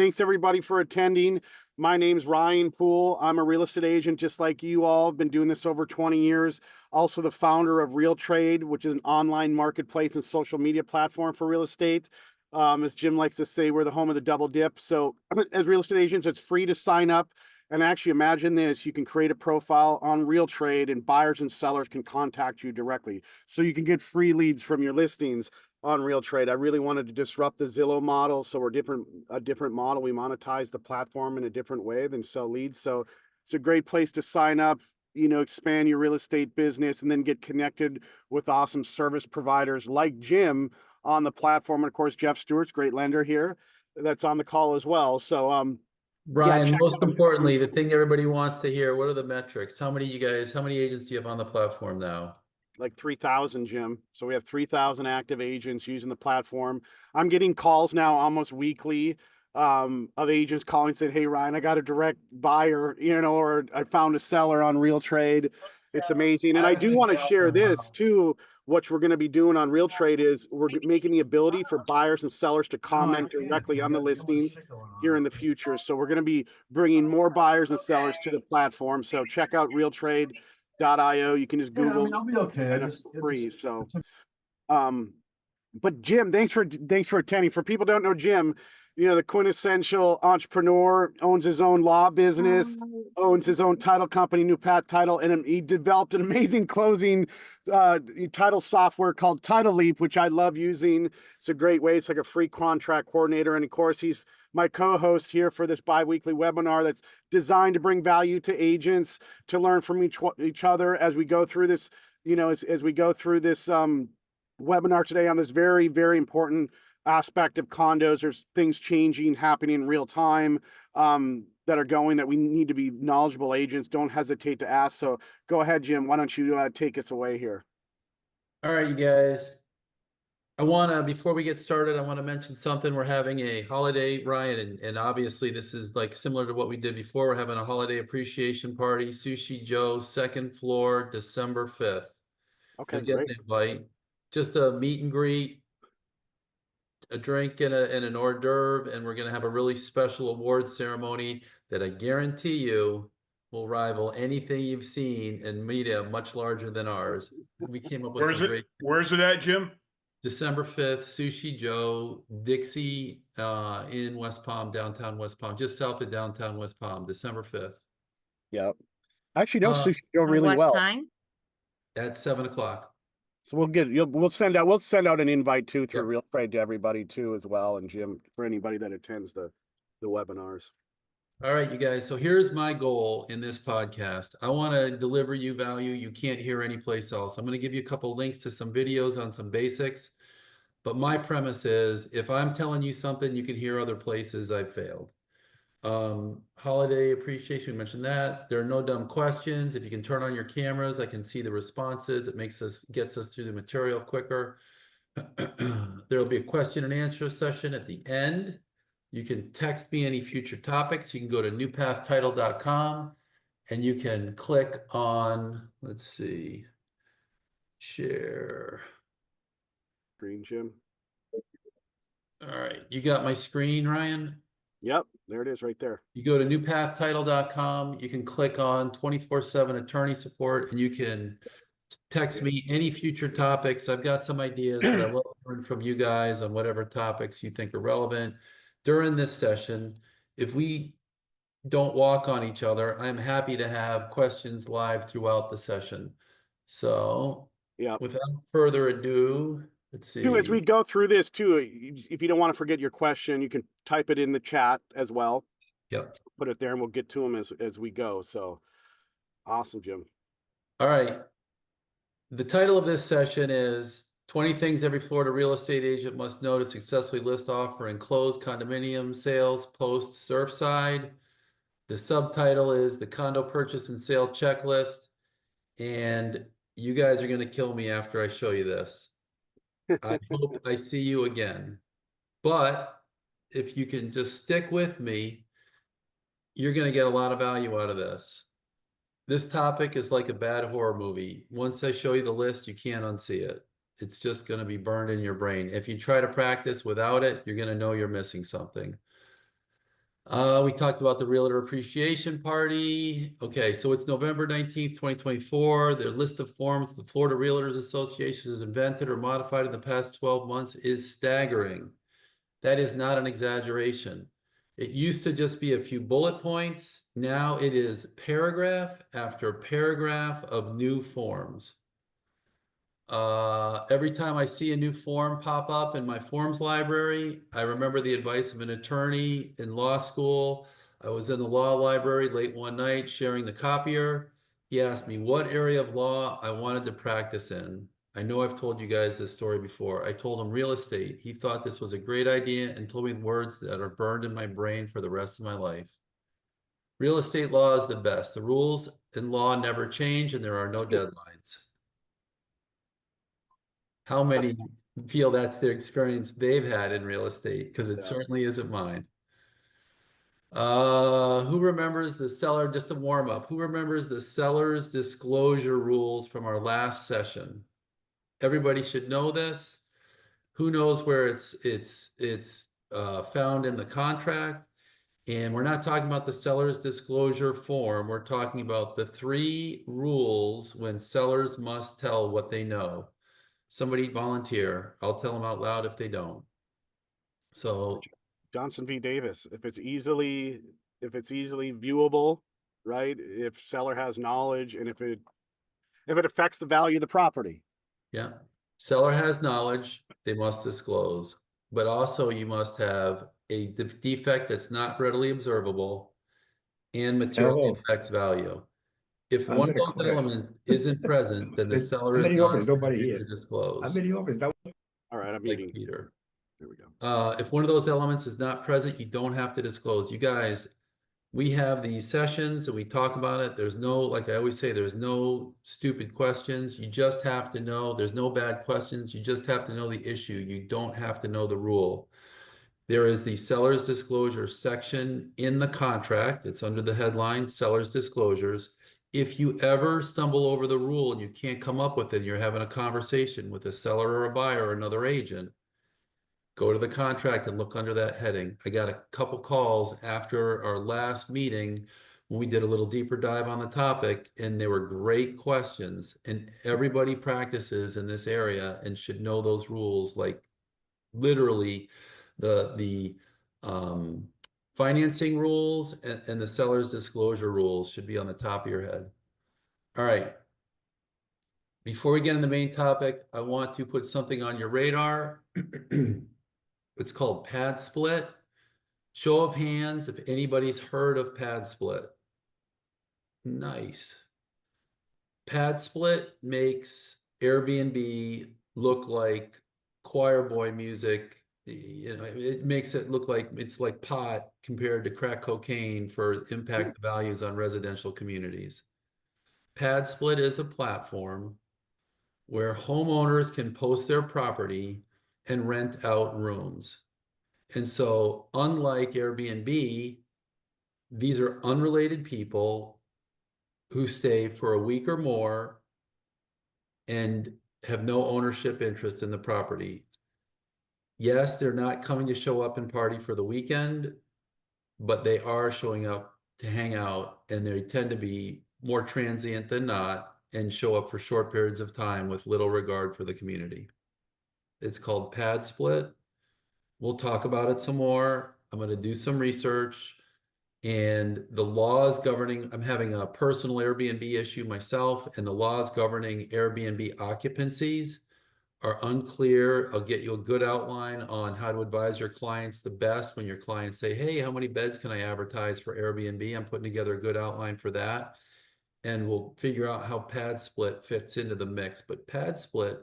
Thanks everybody for attending. My name's Ryan Poole. I'm a real estate agent just like you all. Been doing this over 20 years. Also the founder of Real Trade, which is an online marketplace and social media platform for real estate. As Jim likes to say, we're the home of the double dip. So as real estate agents, it's free to sign up. And actually imagine this, you can create a profile on Real Trade and buyers and sellers can contact you directly. So you can get free leads from your listings on Real Trade. I really wanted to disrupt the Zillow model. So we're a different model. We monetize the platform in a different way than sell leads. So it's a great place to sign up, expand your real estate business and then get connected with awesome service providers like Jim on the platform. And of course, Jeff Stewart's great lender here that's on the call as well. So, Brian, yeah, most importantly, the thing everybody wants to hear, what are the metrics? How many agents do you have on the platform now? Like 3,000, Jim. So we have 3,000 active agents using the platform. I'm getting calls now almost weekly of agents calling saying, hey, Ryan, I got a direct buyer, or I found a seller on Real Trade. It's amazing. And I do want to share this too. What we're going to be doing on Real Trade is we're making the ability for buyers and sellers to comment directly on the listings here in the future. So we're going to be bringing more buyers and sellers to the platform. So check out realtrade.io. You can just Google. I'll be okay. And it's free. So, but Jim, thanks for attending. For people who don't know Jim, the quintessential entrepreneur, owns his own law business, owns his own title company, New Path Title, and he developed an amazing closing title software called Title Leap, which I love using. It's a great way. It's like a free contract coordinator. And of course, he's my co-host here for this bi-weekly webinar that's designed to bring value to agents, to learn from each other as we go through this, as we go through this webinar today on this very, very important aspect of condos. There's things changing, happening in real time that are going that we need to be knowledgeable agents. Don't hesitate to ask. So go ahead, Jim. Why don't you take us away here? All right, you guys. Before we get started, I want to mention something. We're having a holiday, Ryan, and obviously this is like similar to what we did before. We're having a holiday appreciation party, Sushi Joe, second floor, December 5th. Okay, You'll get great. an invite. Just a meet and greet, a drink and an hors d'oeuvre, and we're going to have a really special award ceremony that I guarantee you will rival anything you've seen in media much larger than ours. We came up with Where's it at, Jim? December 5th, Sushi Joe, Dixie, in West Palm, downtown West Palm, just south of downtown West Palm, December 5th. Yep. I actually know Sushi Joe really well. What time? At 7 o'clock. So we'll send out an invite too through Real Trade to everybody too as well, and Jim, for anybody that attends the webinars. All right, you guys. So here's my goal in this podcast. I want to deliver you value you can't hear anyplace else. I'm going to give you a couple links to some videos on some basics. But my premise is, if I'm telling you something, you can hear other places I've failed. Holiday appreciation, we mentioned that. There are no dumb questions. If you can turn on your cameras, I can see the responses. It gets us through the material quicker. There'll be a question and answer session at the end. You can text me any future topics. You can go to newpathtitle.com and you can click on, let's see, share. Screen, Jim. All right. You got my screen, Ryan? Yep, there it is right there. You go to newpathtitle.com. You can click on 24/7 attorney support and you can text me any future topics. I've got some ideas, but I love hearing from you guys on whatever topics you think are relevant during this session. If we don't walk on each other, I'm happy to have questions live throughout the session. So without further ado, let's see. As we go through this too, if you don't want to forget your question, you can type it in the chat as well. Yep. Put it there and we'll get to them as we go. So awesome, Jim. All right. The title of this session is 20 Things Every Florida Real Estate Agent Must Know to Successfully List, Offer, and Close Condominium Sales Post Surfside. The subtitle is The Condo Purchase and Sale Checklist. And you guys are going to kill me after I show you this. I hope I see you again. But if you can just stick with me, you're going to get a lot of value out of this. This topic is like a bad horror movie. Once I show you the list, you can't unsee it. It's just going to be burned in your brain. If you try to practice without it, you're going to know you're missing something. We talked about the Realtor Appreciation Party. Okay, so it's November 19th, 2024. The list of forms the Florida Realtors Association has invented or modified in the past 12 months is staggering. That is not an exaggeration. It used to just be a few bullet points. Now it is paragraph after paragraph of new forms. Every time I see a new form pop up in my forms library, I remember the advice of an attorney in law school. I was in the law library late one night sharing the copier. He asked me what area of law I wanted to practice in. I know I've told you guys this story before. I told him real estate. He thought this was a great idea and told me words that are burned in my brain for the rest of my life. Real estate law is the best. The rules in law never change and there are no deadlines. How many feel that's their experience they've had in real estate? Because it certainly isn't mine. Who remembers the seller, just a warm up, who remembers the seller's disclosure rules from our last session? Everybody should know this. Who knows where it's found in the contract? And we're not talking about the seller's disclosure form. We're talking about the 3 rules when sellers must tell what they know. Somebody volunteer. I'll tell them out loud if they don't. So Johnson v. Davis. If it's easily viewable, right? If seller has knowledge and if it affects the value of the property. yeah, seller has knowledge, they must disclose, but also you must have a defect that's not readily observable and materially Hello. affects value. If I'm one of gonna those crash. elements isn't present, then the seller I'm is in the not office, nobody obligated here. to disclose. I'm in the office. That All right, I'm Like eating. Peter. There we go. If one of those elements is not present, you don't have to disclose. You guys, we have these sessions and we talk about it. There's no, like I always say, there's no stupid questions. You just have to know. There's no bad questions. You just have to know the issue. You don't have to know the rule. There is the seller's disclosure section in the contract. It's under the headline seller's disclosures. If you ever stumble over the rule and you can't come up with it, and you're having a conversation with a seller or a buyer or another agent, go to the contract and look under that heading. I got a couple calls after our last meeting when we did a little deeper dive on the topic, and they were great questions. And everybody practices in this area and should know those rules. Like literally, the financing rules and the seller's disclosure rules should be on the top of your head. All right. Before we get in the main topic, I want to put something on your radar. It's called pad split. Show of hands if anybody's heard of pad split. Nice. Pad split makes Airbnb look like choir boy music. You know, it makes it look like it's like pot compared to crack cocaine for impact values on residential communities. Pad split is a platform where homeowners can post their property and rent out rooms. And so, unlike Airbnb, these are unrelated people who stay for a week or more and have no ownership interest in the property. Yes, they're not coming to show up and party for the weekend, but they are showing up to hang out, and they tend to be more transient than not and show up for short periods of time with little regard for the community. It's called pad split. We'll talk about it some more. I'm going to do some research, and the laws governing, I'm having a personal Airbnb issue myself, and the laws governing Airbnb occupancies are unclear. I'll get you a good outline on how to advise your clients the best when your clients say, hey, how many beds can I advertise for Airbnb? I'm putting together a good outline for that. And we'll figure out how pad split fits into the mix. But pad split,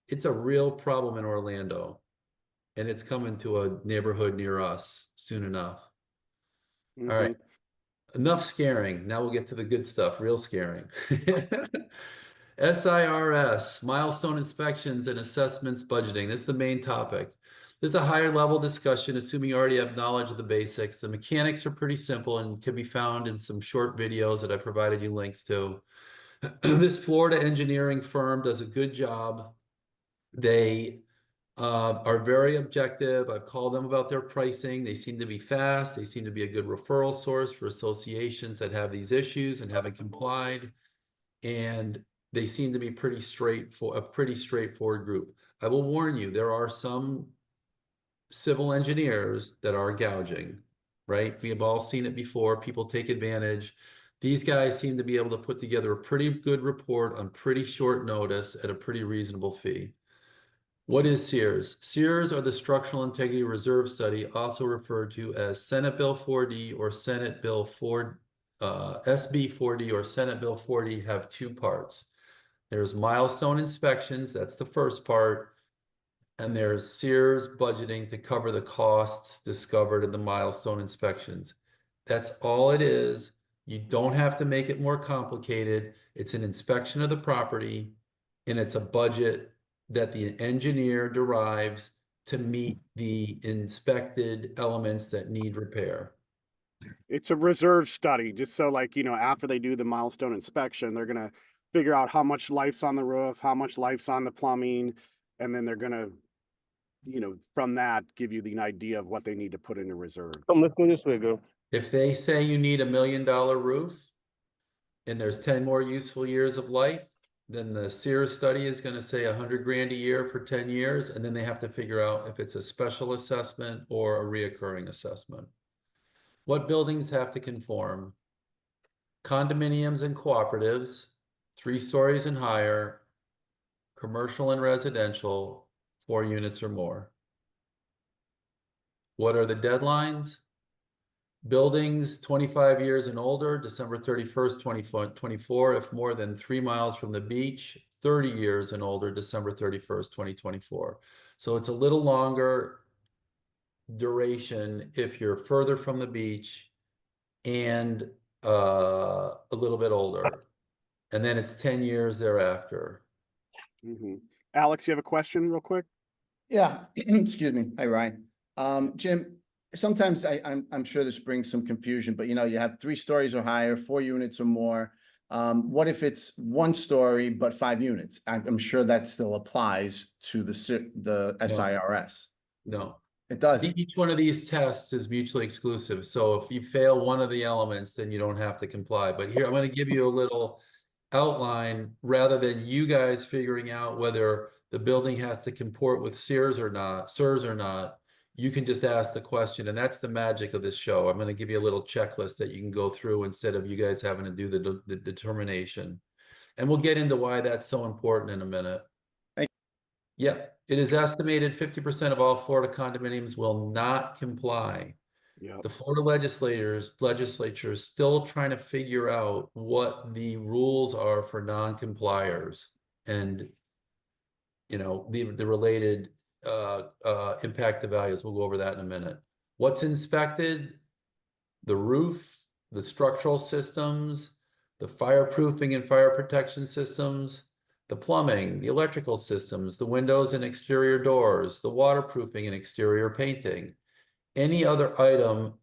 it's a real problem in Orlando. And it's coming to a neighborhood near us soon enough. All right. Enough scaring. Now we'll get to the good stuff, real scaring. SIRS, milestone inspections and assessments budgeting. This is the main topic. This is a higher level discussion, assuming you already have knowledge of the basics. The mechanics are pretty simple and can be found in some short videos that I provided you links to. This Florida engineering firm does a good job. They are very objective. I've called them about their pricing. They seem to be fast. They seem to be a good referral source for associations that have these issues and haven't complied. And they seem to be a pretty straightforward group. I will warn you, there are some civil engineers that are gouging, right? We have all seen it before. People take advantage. These guys seem to be able to put together a pretty good report on pretty short notice at a pretty reasonable fee. What is SEERS? SEERS are the Structural Integrity Reserve Study, also referred to as Senate Bill 4D or Senate Bill 4, SB 4D or Senate Bill 4D have two parts. There's milestone inspections, that's the first part, and there's SEERS budgeting to cover the costs discovered in the milestone inspections. That's all it is. You don't have to make it more complicated. It's an inspection of the property, and it's a budget that the engineer derives to meet the inspected elements that need repair. It's a reserve study, just so like, after they do the milestone inspection, they're gonna figure out how much life's on the roof, how much life's on the plumbing, and then they're gonna, from that, give you the idea of what they need to put into reserve. Let's go this way, girl. If they say you need $1 million roof and there's 10 more useful years of life, then the SEERS study is going to say 100 grand a year for 10 years. And then they have to figure out if it's a special assessment or a reoccurring assessment. What buildings have to conform? Condominiums and cooperatives, 3 stories and higher, commercial and residential, 4 units or more. What are the deadlines? Buildings 25 years and older, December 31st, 2024, if more than 3 miles from the beach, 30 years and older, December 31st, 2024. So it's a little longer duration if you're further from the beach and a little bit older. And then it's 10 years thereafter. Alex, you have a question real quick? Yeah, excuse me. Hi, Ryan. Jim, sometimes I'm sure this brings some confusion, but you have 3 stories or higher, 4 units or more. What if it's 1 story but 5 units? I'm sure that still applies to the SIRS. No. It doesn't. Each one of these tests is mutually exclusive. So if you fail one of the elements, then you don't have to comply. But here, I'm going to give you a little outline rather than you guys figuring out whether the building has to comport with SEERS or not. You can just ask the question, and that's the magic of this show. I'm going to give you a little checklist that you can go through instead of you guys having to do the determination. And we'll get into why that's so important in a minute. Yeah, it is estimated 50% of all Florida condominiums will not comply. Yep. The Florida legislature is still trying to figure out what the rules are for non-compliers and, the related impact to values. We'll go over that in a minute. What's inspected? The roof, the structural systems, the fireproofing and fire protection systems, the plumbing, the electrical systems, the windows and exterior doors, the waterproofing and exterior painting. Any other item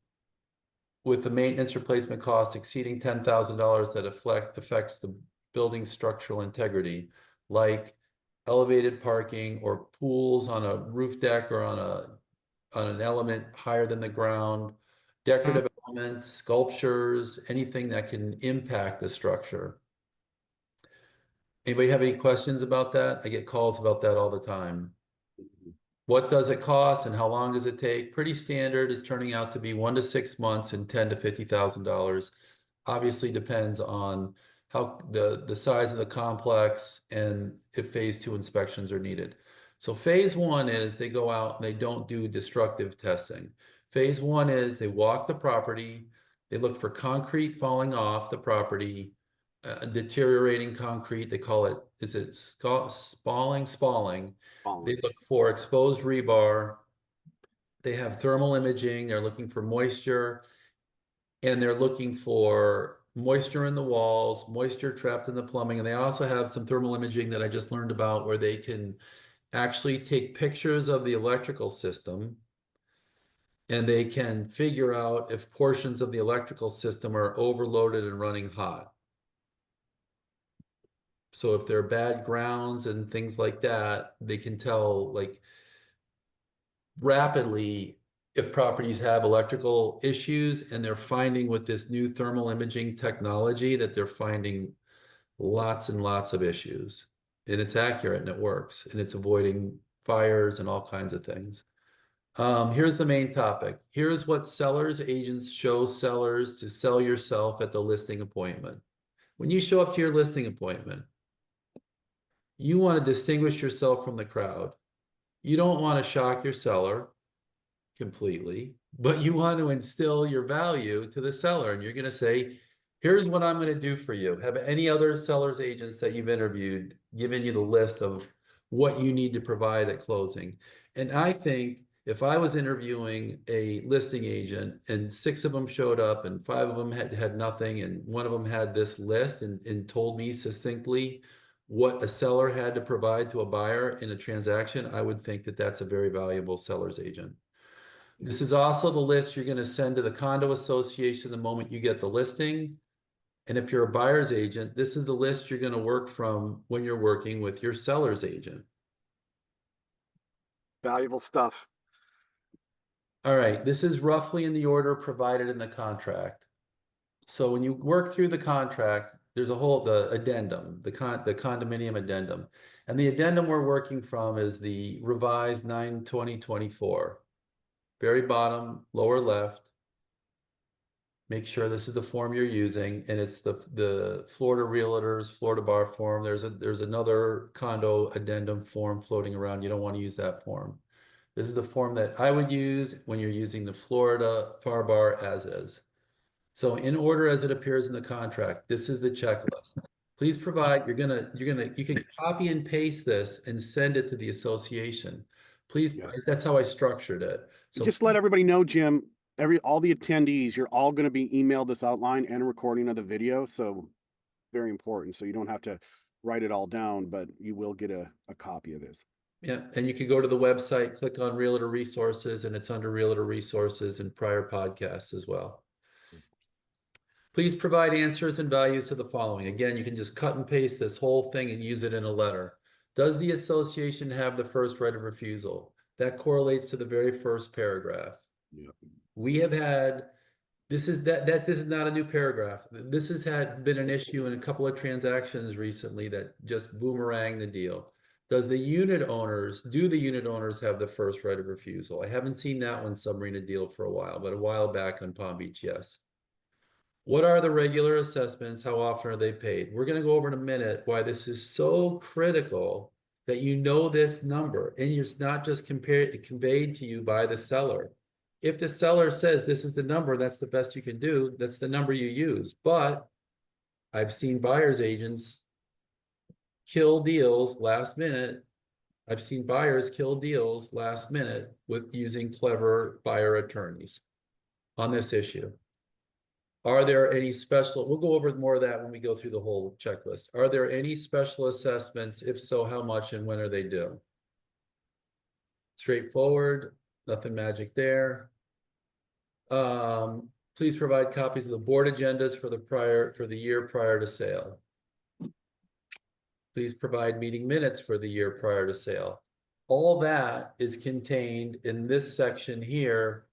with the maintenance replacement cost exceeding $10,000 that affects the building structural integrity, like elevated parking or pools on a roof deck or on an element higher than the ground, decorative elements, sculptures, anything that can impact the structure. Anybody have any questions about that? I get calls about that all the time. What does it cost and how long does it take? Pretty standard is turning out to be 1 to 6 months and $10,000 to $50,000. Obviously depends on how the size of the complex and if phase 2 inspections are needed. So phase 1 is they go out and they don't do destructive testing. Phase 1 is they walk the property, they look for concrete falling off the property, deteriorating concrete. They call it, is it spalling? They look for exposed rebar. They have thermal imaging. They're looking for moisture, and they're looking for moisture in the walls, moisture trapped in the plumbing. And they also have some thermal imaging that I just learned about where they can actually take pictures of the electrical system and they can figure out if portions of the electrical system are overloaded and running hot. So if there are bad grounds and things like that, they can tell, like, rapidly if properties have electrical issues, and they're finding with this new thermal imaging technology that they're finding lots and lots of issues. And it's accurate and it works, and it's avoiding fires and all kinds of things. Here's the main topic. Here's what sellers agents show sellers to sell yourself at the listing appointment. When you show up to your listing appointment, you want to distinguish yourself from the crowd. You don't want to shock your seller completely, but you want to instill your value to the seller. And you're going to say, here's what I'm going to do for you. Have any other sellers agents that you've interviewed given you the list of what you need to provide at closing? And I think if I was interviewing a listing agent and 6 of them showed up and 5 of them had nothing, and 1 of them had this list and told me succinctly what a seller had to provide to a buyer in a transaction, I would think that that's a very valuable seller's agent. This is also the list you're going to send to the condo association the moment you get the listing. And if you're a buyer's agent, this is the list you're going to work from when you're working with your seller's agent. Valuable stuff. All right, this is roughly in the order provided in the contract. So when you work through the contract, there's the addendum, the condominium addendum. And the addendum we're working from is the revised 9/20/24. Very bottom, lower left. Make sure this is the form you're using, and it's the Florida Realtors, Florida Bar form. There's another condo addendum form floating around. You don't want to use that form. This is the form that I would use when you're using the Florida FAR Bar as is. So in order as it appears in the contract, this is the checklist. Please provide, you can copy and paste this and send it to the association. Please, that's how I structured it. So Just let everybody know, Jim, all the attendees, you're all going to be emailed this outline and a recording of the video. So very important. So you don't have to write it all down, but you will get a copy of this. yeah, and you can go to the website, click on Realtor Resources, and it's under Realtor Resources and prior podcasts as well. Please provide answers and values to the following. Again, you can just cut and paste this whole thing and use it in a letter. Does the association have the first right of refusal? That correlates to the very first paragraph. Yeah. We have had, this is not a new paragraph. This has been an issue in a couple of transactions recently that just boomerang the deal. Do the unit owners have the first right of refusal? I haven't seen that one submarine a deal for a while, but a while back on Palm Beach, yes. What are the regular assessments? How often are they paid? We're going to go over in a minute why this is so critical that you know this number, and it's not just conveyed to you by the seller. If the seller says this is the number, that's the best you can do, that's the number you use. But I've seen buyer's agents kill deals last minute. I've seen buyers kill deals last minute with using clever buyer attorneys on this issue. Are there any special, we'll go over more of that when we go through the whole checklist. Are there any special assessments? If so, how much and when are they due? Straightforward, nothing magic there. Please provide copies of the board agendas for the year prior to sale. Please provide meeting minutes for the year prior to sale. All that is contained in this section here.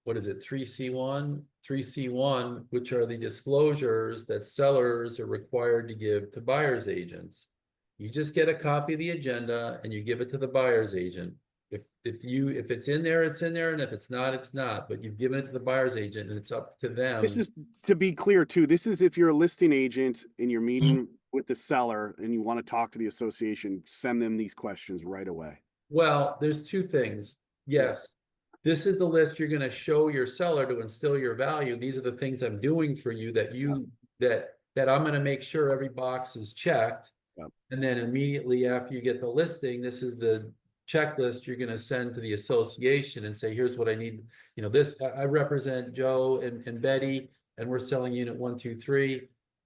What is it, 3C1? 3C1, which are the disclosures that sellers are required to give to buyer's agents. You just get a copy of the agenda and you give it to the buyer's agent. If it's in there, it's in there, and if it's not, it's not. But you've given it to the buyer's agent, and it's up to them. This is, to be clear too, this is if you're a listing agent and you're meeting with the seller and you want to talk to the association, send them these questions right away. Well, there's two things. Yes. This is the list you're going to show your seller to instill your value. These are the things I'm doing for you that I'm going to make sure every box is checked. Yep. And then immediately after you get the listing, this is the checklist you're going to send to the association and say, here's what I need. You know, I represent Joe and Betty, and we're selling unit 1, 2, 3.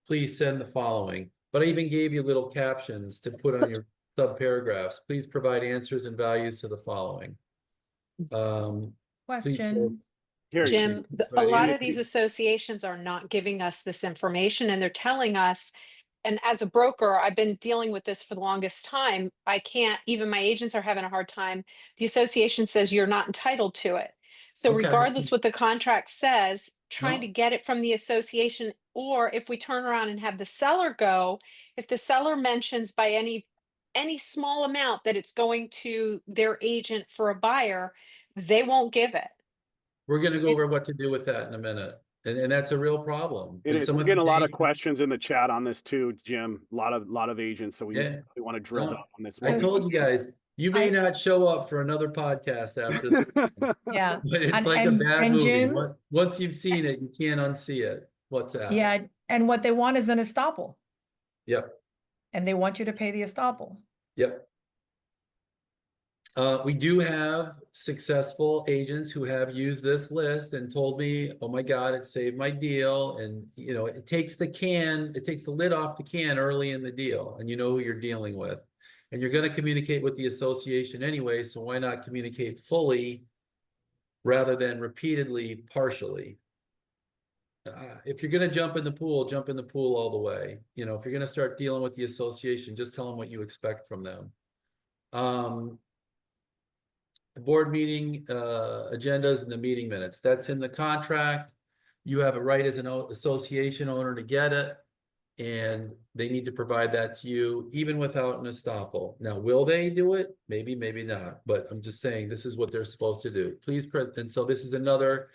Please send the following. But I even gave you little captions to put on your sub paragraphs. Please provide answers and values to the following. Question. Here, Jim, Right. a lot of these associations are not giving us this information, and they're telling us and as a broker, I've been dealing with this for the longest time. I can't, even my agents are having a hard time. The association says you're not entitled to it. So Okay. regardless what the contract says, trying to No. get it from the association, or if we turn around and have the seller go, if the seller mentions by any small amount that it's going to their agent for a buyer, they won't give it. We're gonna go over what to do with that in a minute. And that's a real problem. It And is. some We're of getting a the lot of agents- questions in the chat on this too, Jim. A lot of agents. So Yeah. we want to drill No, down on this. I one. told you guys, you may not show up for another podcast after this, Yeah, but it's And- like a and- bad and movie. Jim- Once you've seen it, you can't unsee it. What's that? yeah, and what they want is an estoppel, Yep. and they want you to pay the estoppel. Yep. We do have successful agents who have used this list and told me, oh my God, it saved my deal. And you know, it takes the lid off the can early in the deal, and you know who you're dealing with. And you're going to communicate with the association anyway, so why not communicate fully rather than repeatedly, partially? If you're going to jump in the pool all the way. You know, if you're going to start dealing with the association, just tell them what you expect from them. The board meeting agendas and the meeting minutes, that's in the contract. You have a right as an association owner to get it, and they need to provide that to you even without an estoppel. Now, will they do it? Maybe, maybe not, but I'm just saying this is what they're supposed to do. Please, and so this is another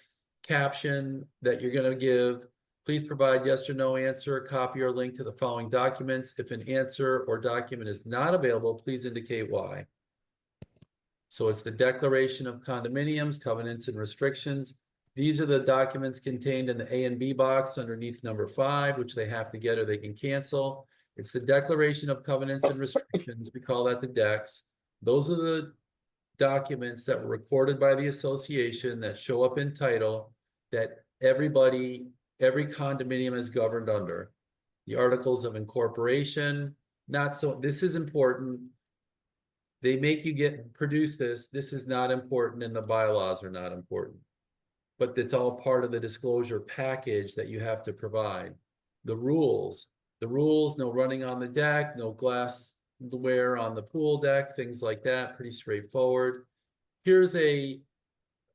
caption that you're going to give. Please provide yes or no answer, copy or link to the following documents. If an answer or document is not available, please indicate why. So it's the declaration of condominiums, covenants and restrictions. These are the documents contained in the A and B box underneath number 5, which they have to get or they can cancel. It's the declaration of covenants and restrictions. We call that the decks. Those are the documents that were recorded by the association that show up in title that every condominium is governed under. The articles of incorporation, this is important. They make you produce this. This is not important, and the bylaws are not important. But it's all part of the disclosure package that you have to provide. The rules, no running on the deck, no glassware on the pool deck, things like that, pretty straightforward. Here's a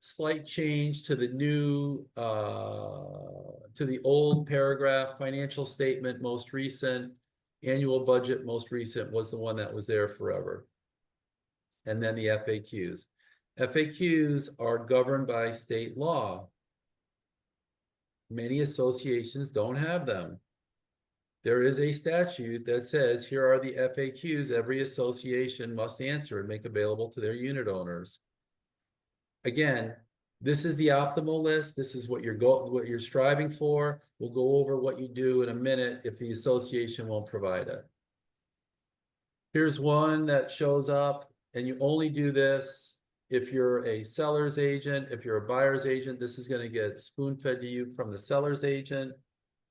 slight change to the new, to the old paragraph. Financial statement, most recent. Annual budget, most recent, was the one that was there forever. And then the FAQs. FAQs are governed by state law. Many associations don't have them. There is a statute that says, here are the FAQs every association must answer and make available to their unit owners. Again, this is the optimal list. This is what you're striving for. We'll go over what you do in a minute if the association won't provide it. Here's one that shows up. And you only do this if you're a seller's agent. If you're a buyer's agent, this is going to get spoon-fed to you from the seller's agent.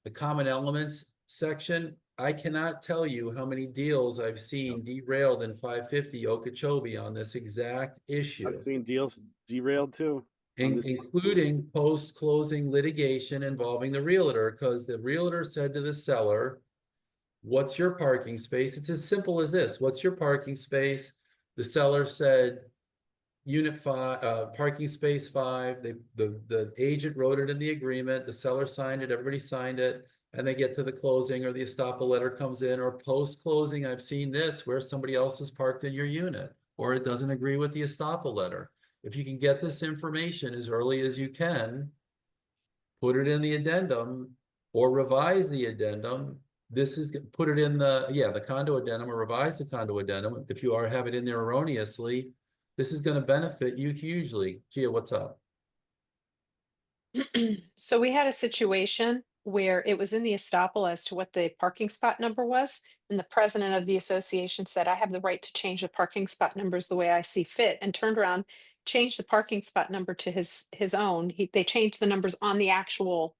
The common elements section, I cannot tell you how many deals I've seen derailed in 550 Okeechobee on this exact issue. I've seen deals derailed too. Including post-closing litigation involving the realtor, because the realtor said to the seller, what's your parking space? It's as simple as this. What's your parking space? The seller said, unit 5, parking space 5. The agent wrote it in the agreement. The seller signed it. Everybody signed it. And they get to the closing, or the estoppel letter comes in, or post-closing. I've seen this where somebody else is parked in your unit, or it doesn't agree with the estoppel letter. If you can get this information as early as you can, put it in the addendum or revise the addendum. This is, put it in the condo addendum, or revise the condo addendum. If you have it in there erroneously, this is going to benefit you hugely. Gia, what's up? So we had a situation where it was in the estoppel as to what the parking spot number was. And the president of the association said, I have the right to change the parking spot numbers the way I see fit, and turned around, changed the parking spot number to his own. They changed the numbers on the actual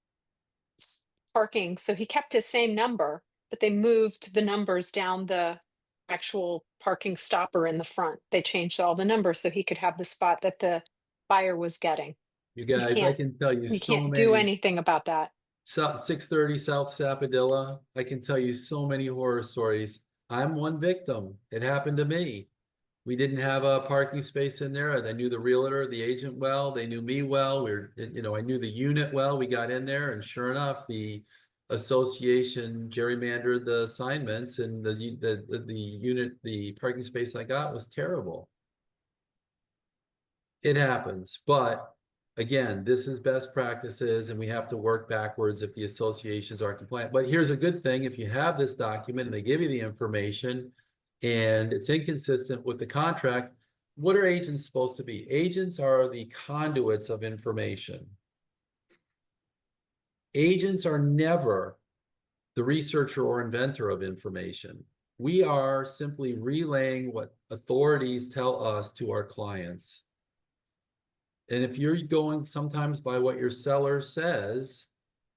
parking. So he kept his same number, but they moved the numbers down the actual parking stopper in the front. They changed all the numbers so he could have the spot that the buyer was getting. You guys, I can tell you You so can't do many. anything about that. South 630 South Sapadilla. I can tell you so many horror stories. I'm one victim. It happened to me. We didn't have a parking space in there. They knew the realtor, the agent well. They knew me well. I knew the unit well. We got in there, and sure enough, the association gerrymandered the assignments, and the parking space I got was terrible. It happens, but again, this is best practices, and we have to work backwards if the associations are compliant. But here's a good thing: if you have this document and they give you the information, and it's inconsistent with the contract, what are agents supposed to be? Agents are the conduits of information. Agents are never the researcher or inventor of information. We are simply relaying what authorities tell us to our clients. And if you're going sometimes by what your seller says,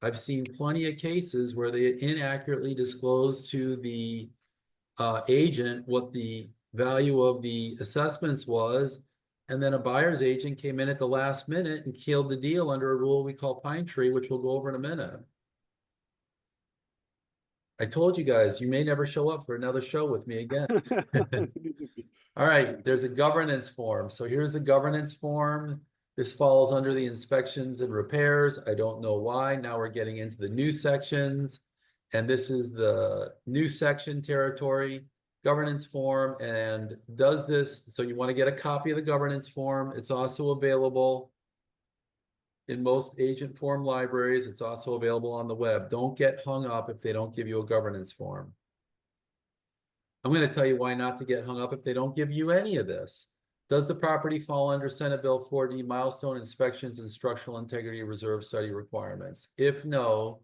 I've seen plenty of cases where they inaccurately disclose to the agent what the value of the assessments was, and then a buyer's agent came in at the last minute and killed the deal under a rule we call Pine Tree, which we'll go over in a minute. I told you guys, you may never show up for another show with me again. All right, there's a governance form. So here's the governance form. This falls under the inspections and repairs. I don't know why. Now we're getting into the new sections. And this is the new section territory governance form, and does this. So you want to get a copy of the governance form. It's also available in most agent form libraries. It's also available on the web. Don't get hung up if they don't give you a governance form. I'm going to tell you why not to get hung up if they don't give you any of this. Does the property fall under Senate Bill 4D milestone inspections and structural integrity reserve study requirements? If no,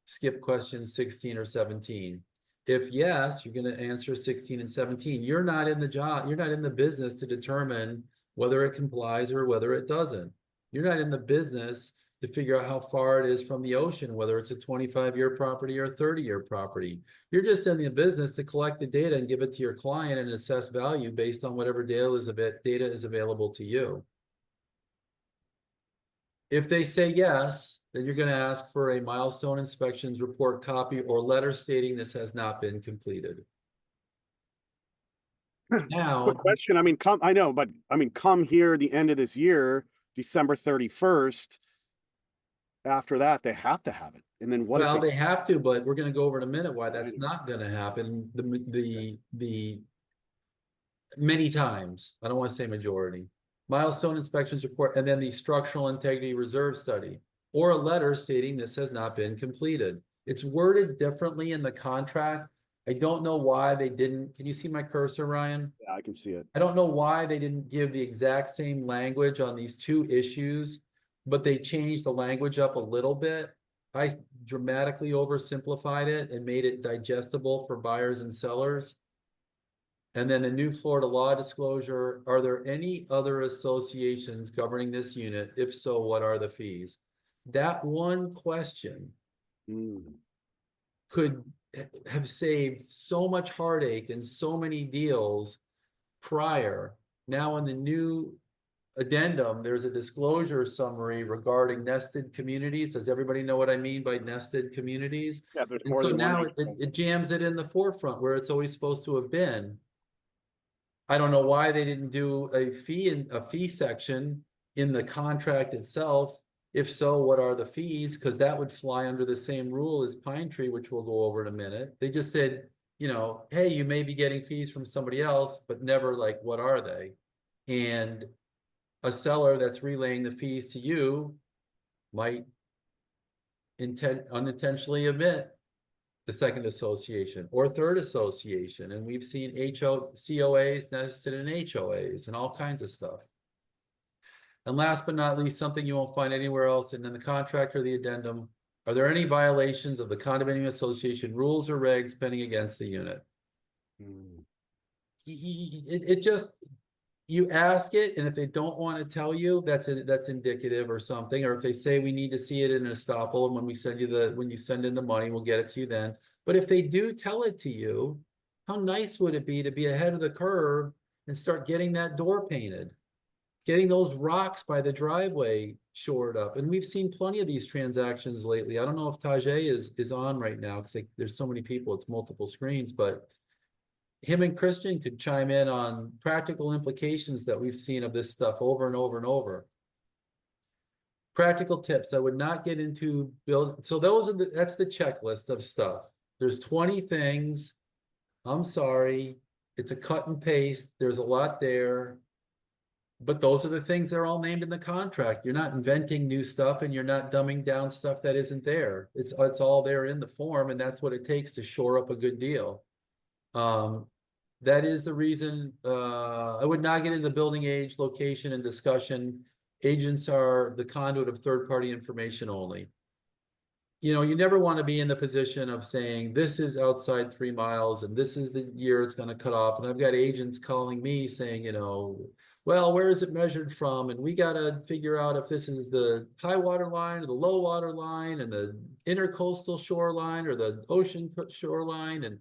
skip questions 16 or 17. If yes, you're going to answer 16 and 17. You're not in the job. You're not in the business to determine whether it complies or whether it doesn't. You're not in the business to figure out how far it is from the ocean, whether it's a 25-year property or a 30-year property. You're just in the business to collect the data and give it to your client and assess value based on whatever data is available to you. If they say yes, then you're going to ask for a milestone inspections report copy or letter stating this has not been completed. Now, Quick question. I mean, come here the end of this year, December 31st. After that, they have to have it. And then what? well, if they have to, but we're going to go over in a minute why that's not going to happen. The many times, I don't want to say majority, milestone inspections report, and then the structural integrity reserve study, or a letter stating this has not been completed. It's worded differently in the contract. I don't know why they didn't. Can you see my cursor, Ryan? Yeah, I can see it. I don't know why they didn't give the exact same language on these two issues, but they changed the language up a little bit. I dramatically oversimplified it and made it digestible for buyers and sellers. And then a new Florida law disclosure. Are there any other associations governing this unit? If so, what are the fees? That one question could have saved so much heartache and so many deals prior. Now in the new addendum, there's a disclosure summary regarding nested communities. Does everybody know what I mean by nested communities? Yeah, there's And more so than now one. it jams it in the forefront where it's always supposed to have been. I don't know why they didn't do a fee section in the contract itself. If so, what are the fees? Because that would fly under the same rule as Pine Tree, which we'll go over in a minute. They just said, you know, hey, you may be getting fees from somebody else, but never like, what are they? And a seller that's relaying the fees to you might unintentionally omit the second association or third association. And we've seen COAs nested in HOAs and all kinds of stuff. And last but not least, something you won't find anywhere else, and in the contract or the addendum, are there any violations of the condominium association rules or regs pending against the unit? It just, you ask it, and if they don't want to tell you, that's indicative or something. Or if they say we need to see it in an estoppel, and when you send in the money, we'll get it to you then. But if they do tell it to you, how nice would it be to be ahead of the curve and start getting that door painted? getting those rocks by the driveway shored up. And we've seen plenty of these transactions lately. I don't know if Tajay is on right now because there's so many people, it's multiple screens, but him and Christian could chime in on practical implications that we've seen of this stuff over and over and over. Practical tips. I would not get into build. So that's the checklist of stuff. There's 20 things. I'm sorry. It's a cut and paste. There's a lot there. But those are the things that are all named in the contract. You're not inventing new stuff and you're not dumbing down stuff that isn't there. It's all there in the form, and that's what it takes to shore up a good deal. That is the reason I would not get into building age, location, and discussion. Agents are the conduit of third-party information only. You know, you never want to be in the position of saying, this is outside 3 miles and this is the year it's going to cut off. And I've got agents calling me saying, you know, well, where is it measured from? And we got to figure out if this is the high water line or the low water line and the intercoastal shoreline or the ocean shoreline. And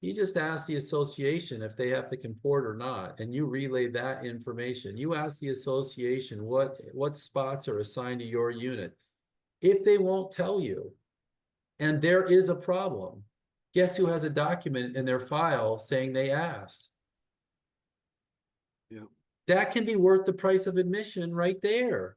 you just ask the association if they have to comport or not, and you relay that information. You ask the association what spots are assigned to your unit. If they won't tell you, and there is a problem, guess who has a document in their file saying they asked? Yeah. That can be worth the price of admission right there.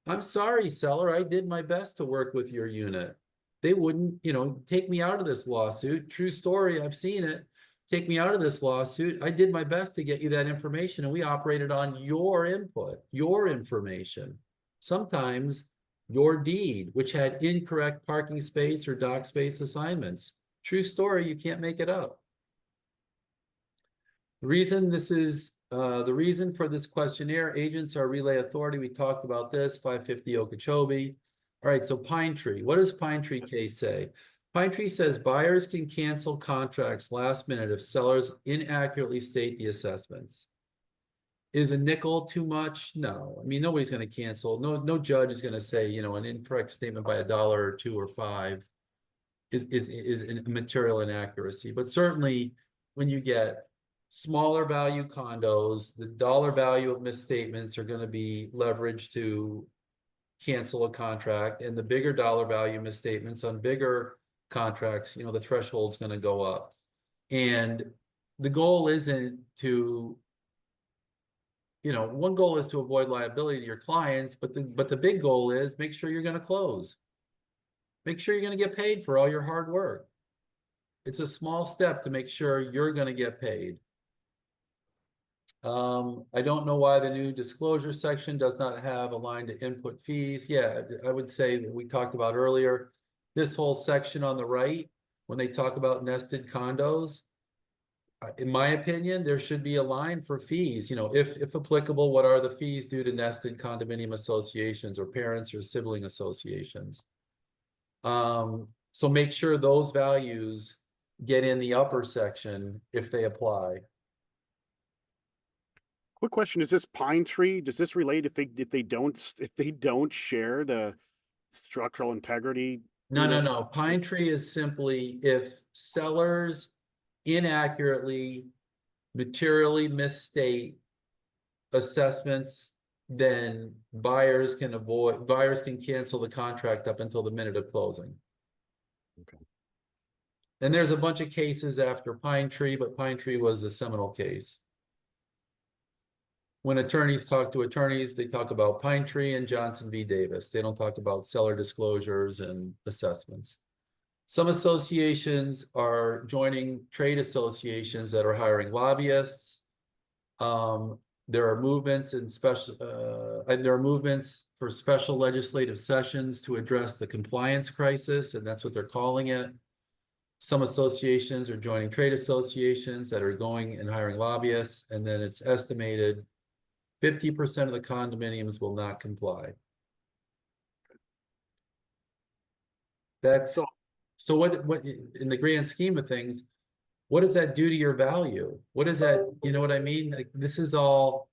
I'm sorry, seller, I did my best to work with your unit. They wouldn't, you know, take me out of this lawsuit. True story, I've seen it. Take me out of this lawsuit. I did my best to get you that information, and we operated on your input, your information. Sometimes your deed, which had incorrect parking space or dock space assignments. True story, you can't make it up. The reason the reason for this questionnaire, agents are relay authority. We talked about this, 550 Okeechobee. All right, so Pine Tree. What does Pine Tree case say? Pine Tree says buyers can cancel contracts last minute if sellers inaccurately state the assessments. Is a nickel too much? No. I mean, nobody's going to cancel. No judge is going to say, you know, an incorrect statement by $1 or $2 or $5 is a material inaccuracy. But certainly when you get smaller value condos, the dollar value of misstatements are going to be leveraged to cancel a contract, and the bigger dollar value misstatements on bigger contracts, you know, the threshold's going to go up. And the goal isn't to, you know, one goal is to avoid liability to your clients, but the big goal is make sure you're going to close. Make sure you're going to get paid for all your hard work. It's a small step to make sure you're going to get paid. I don't know why the new disclosure section does not have a line to input fees. Yeah, I would say that we talked about earlier, this whole section on the right, when they talk about nested condos, in my opinion, there should be a line for fees. You know, if applicable, what are the fees due to nested condominium associations or parents or sibling associations? So make sure those values get in the upper section if they apply. Quick question: is this Pine Tree? Does this relate if they don't share the structural integrity? No. Pine Tree is simply if sellers inaccurately, materially misstate assessments, then buyers can cancel the contract up until the minute of closing. Okay. And there's a bunch of cases after Pine Tree, but Pine Tree was the seminal case. When attorneys talk to attorneys, they talk about Pine Tree and Johnson v. Davis. They don't talk about seller disclosures and assessments. Some associations are joining trade associations that are hiring lobbyists. There are movements for special legislative sessions to address the compliance crisis, and that's what they're calling it. Some associations are joining trade associations that are going and hiring lobbyists, and then it's estimated 50% of the condominiums will not comply. That's so what in the grand scheme of things, what does that do to your value? What is that, you know what I mean? Like, this is all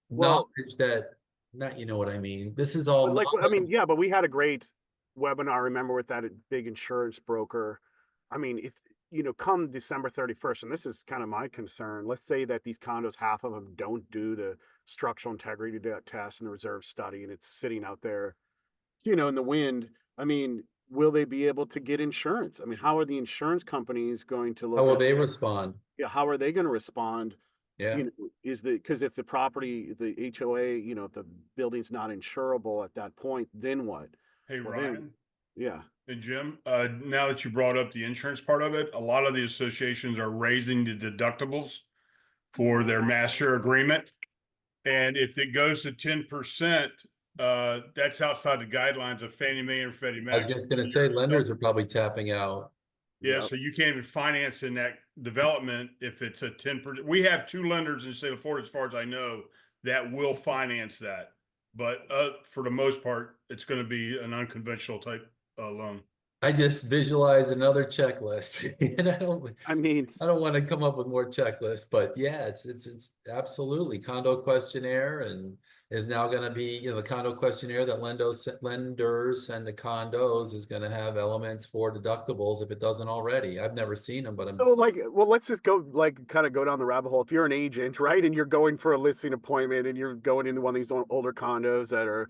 knowledge that, not, you know what I mean? This is all like, I mean, yeah, but we had a great webinar, remember, with that big insurance broker. I mean, if come December 31st, and this is kind of my concern. Let's say that these condos, half of them don't do the structural integrity test and the reserve study, and it's sitting out there, in the wind. I mean, will they be able to get insurance? I mean, how are the insurance companies going to How look will at, they respond? how are they going to respond? Yeah. Because if the property, the HOA, if the building's not insurable at that point, then what? Hey, Well, Ryan yeah. and Jim, now that you brought up the insurance part of it, a lot of the associations are raising the deductibles for their master agreement. And if it goes to 10%, that's outside the guidelines of Fannie Mae and Freddie I was Mac. just gonna say, lenders are probably tapping out. Yeah, Yep. so you can't even finance in that development if it's a 10%. We have two lenders in the state of Florida, as far as I know, that will finance that. But for the most part, it's going to be an unconventional type loan. I just visualize another checklist, and I mean, I don't want to come up with more checklists, but yeah, it's absolutely condo questionnaire, and is now going to be, the condo questionnaire that lenders send to condos is going to have elements for deductibles if it doesn't already. I've never seen them, but I'm so well, let's just go kind of go down the rabbit hole. If you're an agent, right, and you're going for a listing appointment and you're going into one of these older condos that are,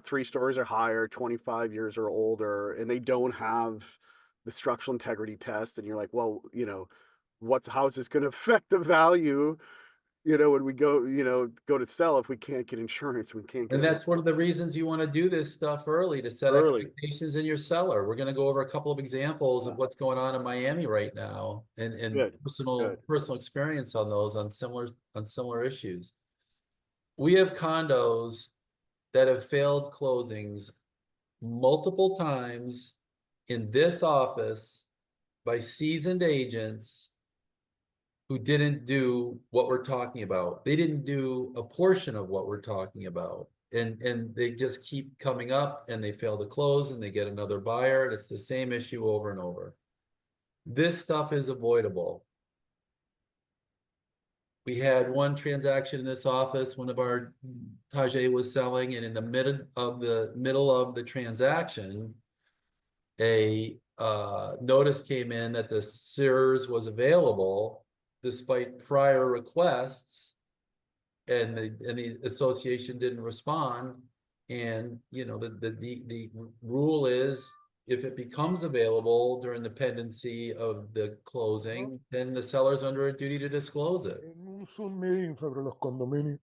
3 stories or higher, 25 years or older, and they don't have the structural integrity test, and you're like, well, how is this going to affect the value, when we go to sell if we can't get insurance, we can't get And that's one of the reasons you want to do this stuff early, to set Early. expectations in your seller. We're going to go over a couple of examples of what's going on in Miami right now, and Good, personal experience on those, on similar issues. We have condos that have failed closings multiple times in this office by seasoned agents who didn't do what we're talking about. They didn't do a portion of what we're talking about. And they just keep coming up, and they fail to close, and they get another buyer, and it's the same issue over and over. This stuff is avoidable. We had one transaction in this office, one of our Tajay was selling, and in the middle of the transaction, a notice came in that the SIRS was available despite prior requests, and the association didn't respond. And the rule is, if it becomes available during the pendency of the closing, then the seller's under a duty to disclose it. En un Zoom meeting sobre los condominios.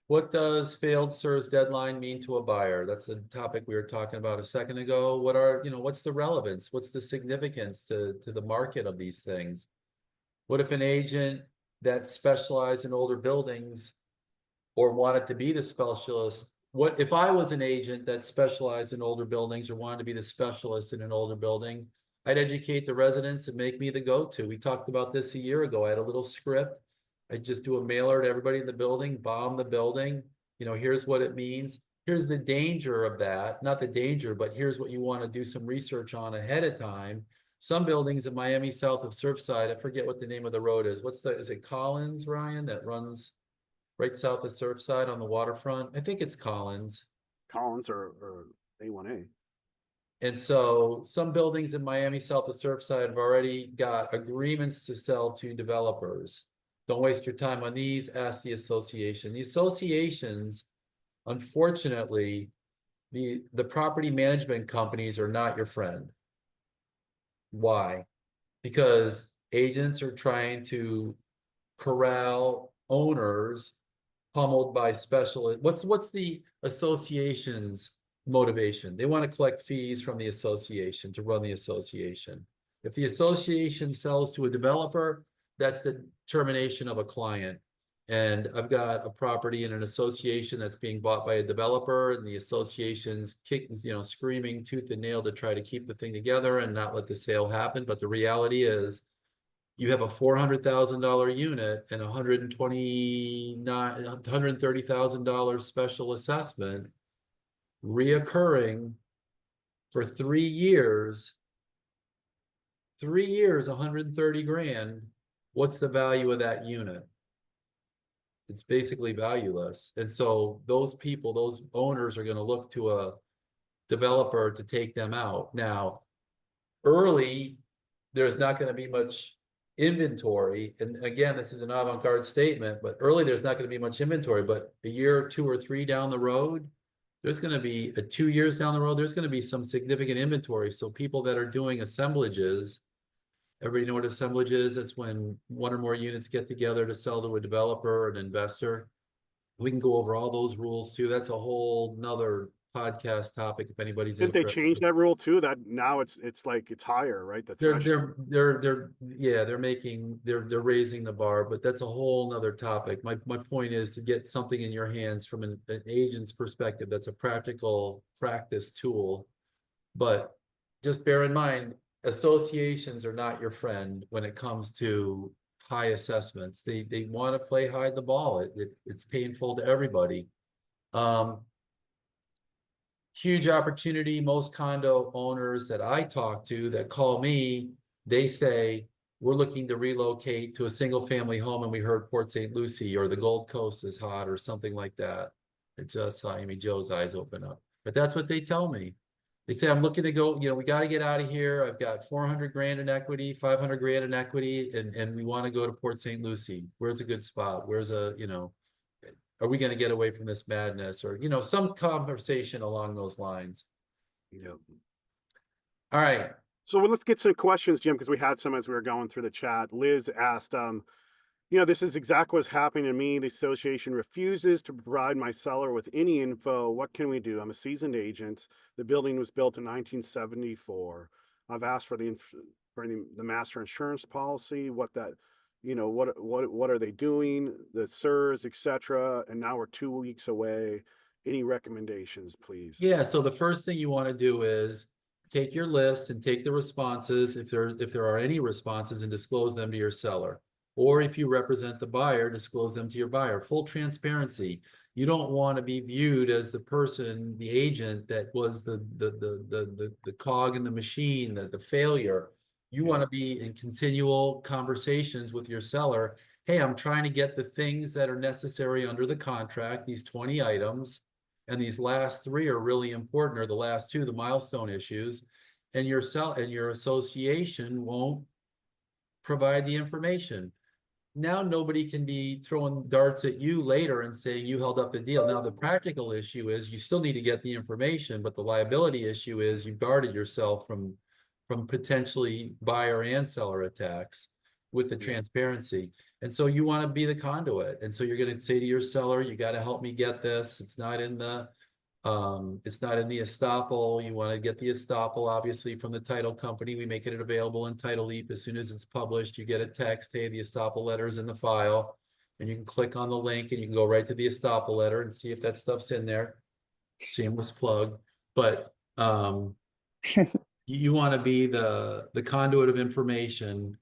What does failed SIRS deadline mean to a buyer? That's the topic we were talking about a second ago. What's the relevance? What's the significance to the market of these things? What if an agent that specialized in older buildings or wanted to be the specialist? What if I was an agent that specialized in older buildings or wanted to be the specialist in an older building? I'd educate the residents and make me the go-to. We talked about this a year ago. I had a little script. I'd just do a mailer to everybody in the building, bomb the building. Here's what it means. Here's the danger of that. Not the danger, but here's what you want to do some research on ahead of time. Some buildings in Miami south of Surfside, I forget what the name of the road is. Is it Collins, Ryan, that runs right south of Surfside on the waterfront? I think it's Collins. or A1A. And so some buildings in Miami south of Surfside have already got agreements to sell to developers. Don't waste your time on these. Ask the association. The associations, unfortunately, the property management companies are not your friend. Why? Because agents are trying to corral owners pummeled by specialists. What's the association's motivation? They want to collect fees from the association to run the association. If the association sells to a developer, that's the termination of a client. And I've got a property in an association that's being bought by a developer, and the association's screaming tooth and nail to try to keep the thing together and not let the sale happen. But the reality is, you have a $400,000 unit and $130,000 special assessment reoccurring for 3 years. 3 years, 130 grand. What's the value of that unit? It's basically valueless. And so those people, those owners are going to look to a developer to take them out. Now, early there's not going to be much inventory. And again, this is an avant-garde statement, but early there's not going to be much inventory, but a year, 2 or 3 down the road, there's going to be 2 years down the road, there's going to be some significant inventory. So people that are doing assemblages, everybody know what assemblage is? It's when 1 or more units get together to sell to a developer or an investor. We can go over all those rules too. That's a whole nother podcast topic if anybody's Didn't they interested. change that rule too? That now it's like it's higher, right? The threshold. They're raising the bar, but that's a whole nother topic. My point is to get something in your hands from an agent's perspective. That's a practical practice tool. But just bear in mind, associations are not your friend when it comes to high assessments. They want to play hide the ball. It's painful to everybody. Huge opportunity. Most condo owners that I talk to that call me, they say, we're looking to relocate to a single family home and we heard Port St. Lucie or the Gold Coast is hot or something like that. It just saw Amy Joe's eyes open up. But that's what they tell me. They say, I'm looking to go, we got to get out of here. I've got 400 grand in equity, 500 grand in equity, and we want to go to Port St. Lucie. Where's a good spot? Where's are we going to get away from this madness? Or, some conversation along those lines. Yeah. All right. So let's get to questions, Jim, because we had some as we were going through the chat. Liz asked, this is exactly what's happening to me. The association refuses to provide my seller with any info. What can we do? I'm a seasoned agent. The building was built in 1974. I've asked for the master insurance policy, what are they doing, the SIRS, etc. And now we're 2 weeks away. Any recommendations, please? Yeah. So the first thing you want to do is take your list and take the responses, if there are any responses, and disclose them to your seller. Or if you represent the buyer, disclose them to your buyer. Full transparency. You don't want to be viewed as the person, the agent that was the cog in the machine, the failure. You want to be in continual conversations with your seller. Hey, I'm trying to get the things that are necessary under the contract, these 20 items, and these last 3 are really important, or the last 2, the milestone issues, and your association won't provide the information. Now nobody can be throwing darts at you later and saying you held up the deal. Now the practical issue is you still need to get the information, but the liability issue is you guarded yourself from potentially buyer and seller attacks with the transparency. And so you want to be the conduit. And so you're going to say to your seller, you got to help me get this. It's not in the estoppel. You want to get the estoppel, obviously, from the title company. We make it available in Title Leap. As soon as it's published, you get a text, hey, the estoppel letter is in the file. And you can click on the link and you can go right to the estoppel letter and see if that stuff's in there. Shameless plug. But you want to be the conduit of information,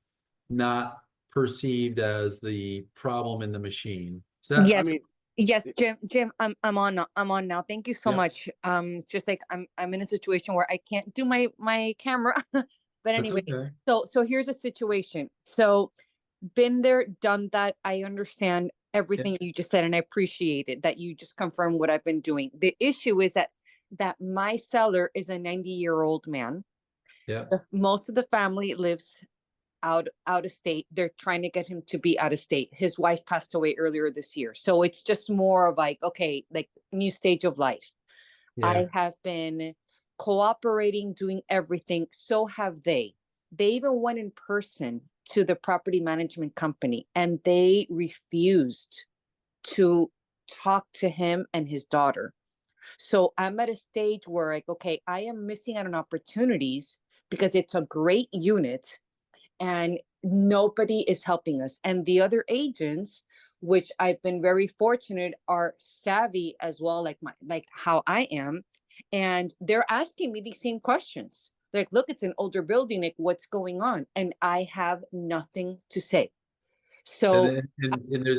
not perceived as the problem in the machine. Yes. Yes, Jim, I'm on now. Thank you so much. Just like I'm in a situation where I can't do my camera. But anyway, okay. So here's the situation. So been there, done that. I understand everything you just said, and I appreciate it that you just confirmed what I've been doing. The issue is that my seller is a 90-year-old man. Yeah. Most of the family lives out of state. They're trying to get him to be out of state. His wife passed away earlier this year. So it's just more of like, okay, like new stage of life. Yeah. I have been cooperating, doing everything. So have they. They even went in person to the property management company and they refused to talk to him and his daughter. So I'm at a stage where like, okay, I am missing out on opportunities because it's a great unit and nobody is helping us. And the other agents, which I've been very fortunate, are savvy as well, like how I am. And they're asking me these same questions. Like, look, it's an older building, like what's going on? And I have nothing to say. So and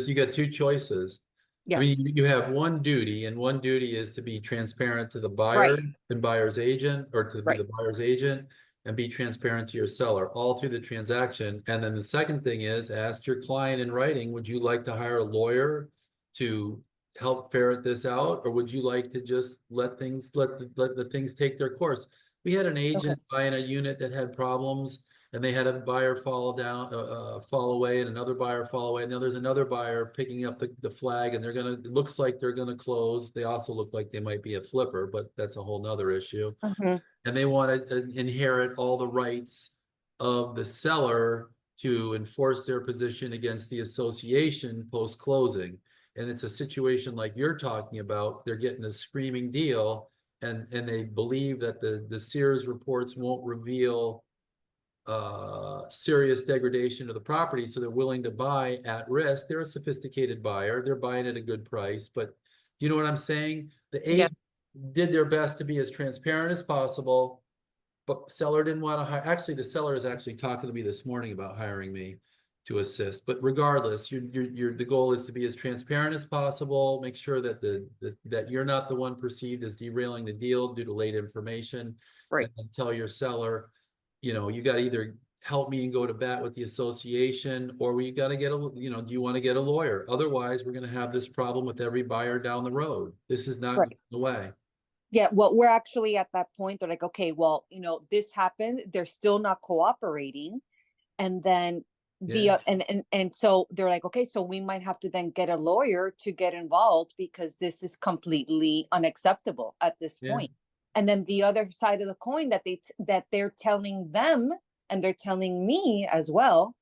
you got 2 choices. yes. I mean, you have one duty, and one duty is to be transparent to the buyer and buyer's agent, or to be the buyer's agent, and be transparent to your seller all through the transaction. And then the second thing is ask your client in writing, would you like to hire a lawyer to help ferret this out? Or would you like to just let the things take their course? We had an agent buying a unit that had problems, and they had a buyer fall away, and another buyer fall away. And now there's another buyer picking up the flag, and it looks like they're gonna close. They also look like they might be a flipper, but that's a whole nother issue. Mhm. And they want to inherit all the rights of the seller to enforce their position against the association post-closing. And it's a situation like you're talking about. They're getting a screaming deal, and they believe that the Sears reports won't reveal serious degradation of the property, so they're willing to buy at risk. They're a sophisticated buyer. They're buying at a good price. But you know what I'm saying? The Yeah. agent did their best to be as transparent as possible, but seller didn't want to hire. Actually, the seller is actually talking to me this morning about hiring me to assist. But regardless, the goal is to be as transparent as possible. Make sure that that you're not the one perceived as derailing the deal due to late information. Right. And then tell your seller, you know, you got to either help me and go to bat with the association, or we got to get do you want to get a lawyer? Otherwise, we're going to have this problem with every buyer down the road. This is not Right. going away. Yeah, well, we're actually at that point. They're like, okay, well, this happened. They're still not cooperating. And then Yeah. and so they're like, okay, so we might have to then get a lawyer to get involved because this is completely unacceptable at this Yeah. point. And then the other side of the coin that they're telling them, and they're telling me as well,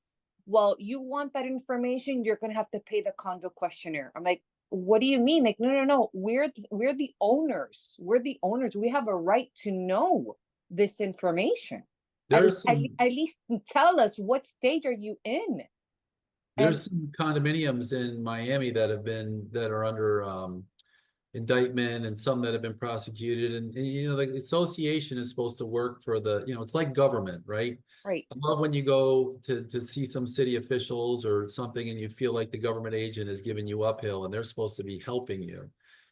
well, you want that information, you're gonna have to pay the condo questionnaire. I'm like, what do you mean? Like, no, we're the owners. We're the owners. We have a right to know this information. There's some At least tell us, what stage are you in? There's some condominiums in Miami that are under indictment, and some that have been prosecuted. And the association is supposed to work for it's like government, right? Right. I love when you go to see some city officials or something, and you feel like the government agent is giving you uphill, and they're supposed to be helping you.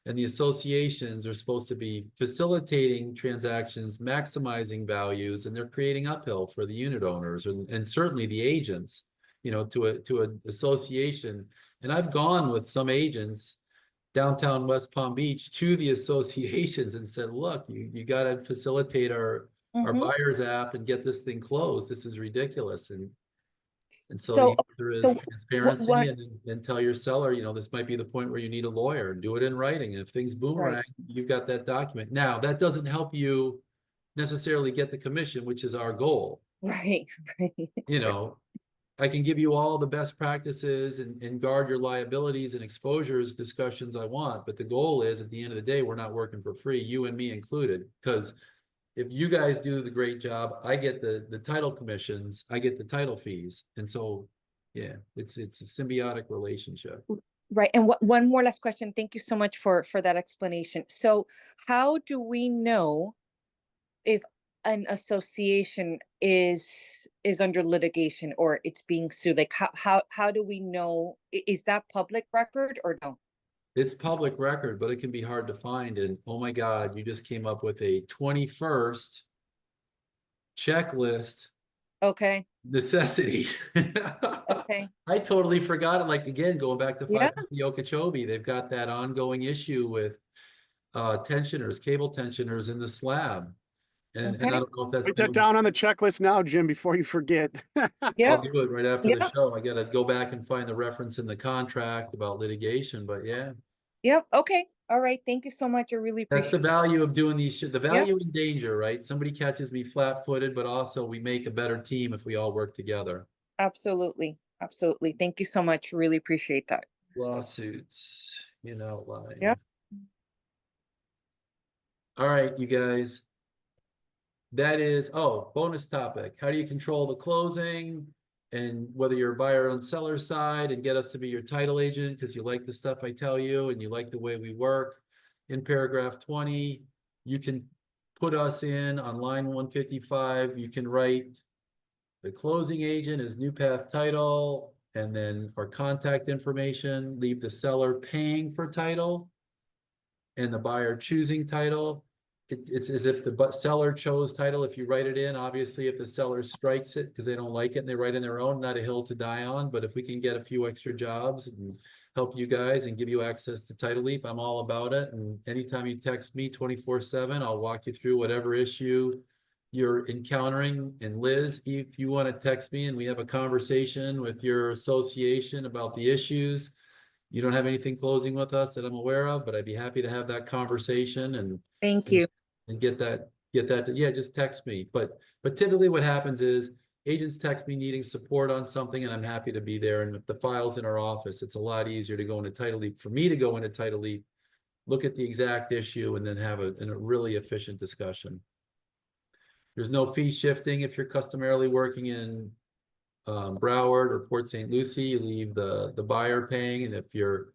And the associations are supposed to be facilitating transactions, maximizing values, and they're creating uphill for the unit owners and certainly the agents, to an association. And I've gone with some agents downtown West Palm Beach to the associations and said, look, you got to facilitate our Mhm. buyers app and get this thing closed. This is ridiculous. And so So- there is so transparency, what- and tell your seller, this might be the point where you need a lawyer, and do it in writing. And if things boomerang, you've got that document. Now, that doesn't help you necessarily get the commission, which is our goal. Right. I can give you all the best practices and guard your liabilities and exposures discussions I want, but the goal is, at the end of the day, we're not working for free, you and me included, because if you guys do the great job, I get the title commissions, I get the title fees. And so, yeah, it's a symbiotic relationship. Right. And one more last question. Thank you so much for that explanation. So how do we know if an association is under litigation or it's being sued? Like, how do we know? Is that public record or no? It's public record, but it can be hard to find. And oh my God, you just came up with a 21st checklist Okay. necessity. Okay. I totally forgot it. Like, again, going back to Yeah. 550 Okeechobee, they've got that ongoing issue with tensioners, cable tensioners in the slab. And I Okay. don't know if that's Write that down on the checklist now, Jim, before you forget. Yeah. I'll do it right after the Yeah. show. I gotta go back and find the reference in the contract about litigation, but yeah. Yep. Okay. All right. Thank you so much. I really That's the appreciate it. value of doing these the value in danger, right? Somebody catches me flat-footed, but also we make a better team if we all work together. Absolutely. Absolutely. Thank you so much. Really appreciate that. Lawsuits, outline. Yep. All right, you guys. That is, bonus topic. How do you control the closing? And whether you're a buyer on seller side, and get us to be your title agent because you like the stuff I tell you and you like the way we work. In paragraph 20, you can put us in on line 155. You can write the closing agent is New Path Title, and then our contact information, leave the seller paying for title and the buyer choosing title. It's as if the seller chose title. If you write it in, obviously, if the seller strikes it because they don't like it and they write in their own, not a hill to die on. But if we can get a few extra jobs and help you guys and give you access to Title Leap, I'm all about it. And anytime you text me 24/7, I'll walk you through whatever issue you're encountering. And Liz, if you want to text me and we have a conversation with your association about the issues, you don't have anything closing with us that I'm aware of, but I'd be happy to have that conversation and Thank you. and get that, yeah, just text me. But typically what happens is agents text me needing support on something and I'm happy to be there. And if the file's in our office, it's a lot easier to go into Title Leap, for me to go into Title Leap, look at the exact issue and then have a really efficient discussion. There's no fee shifting if you're customarily working in Broward or Port St. Lucie, you leave the buyer paying. And if you're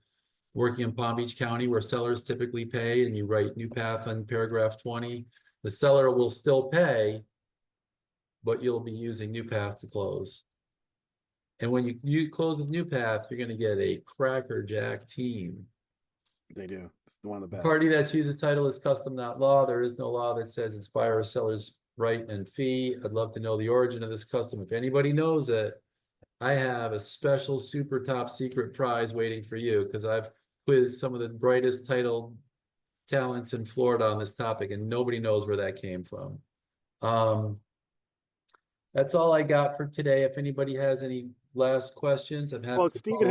working in Palm Beach County where sellers typically pay and you write new path on paragraph 20, the seller will still pay, but you'll be using new path to close. And when you close with new path, you're going to get a crackerjack team. They do. It's one of the The best. party that chooses title is custom, not law. There is no law that says it's buyer or seller's right and fee. I'd love to know the origin of this custom. If anybody knows it, I have a special super top secret prize waiting for you because I've quizzed some of the brightest title talents in Florida on this topic and nobody knows where that came from. That's all I got for today. If anybody has any last questions, I'm happy Well, to Stephen follow.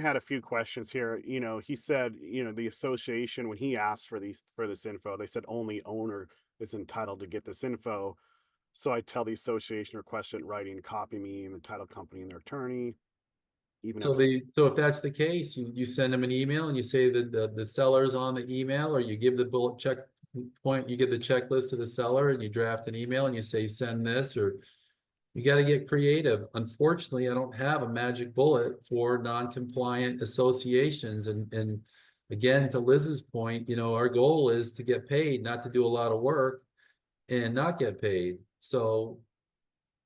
had a few questions here. You know, he said, you know, the association, when he asked for this info, they said only owner is entitled to get this info. So I tell the association, request it in writing, copy me and the title company and their attorney. Even So if if that's the case, you send them an email and you say that the seller's on the email, or you give the bullet check point, you give the checklist to the seller and you draft an email and you say, send this, or you got to get creative. Unfortunately, I don't have a magic bullet for non-compliant associations. And again, to Liz's point, you know, our goal is to get paid, not to do a lot of work and not get paid. So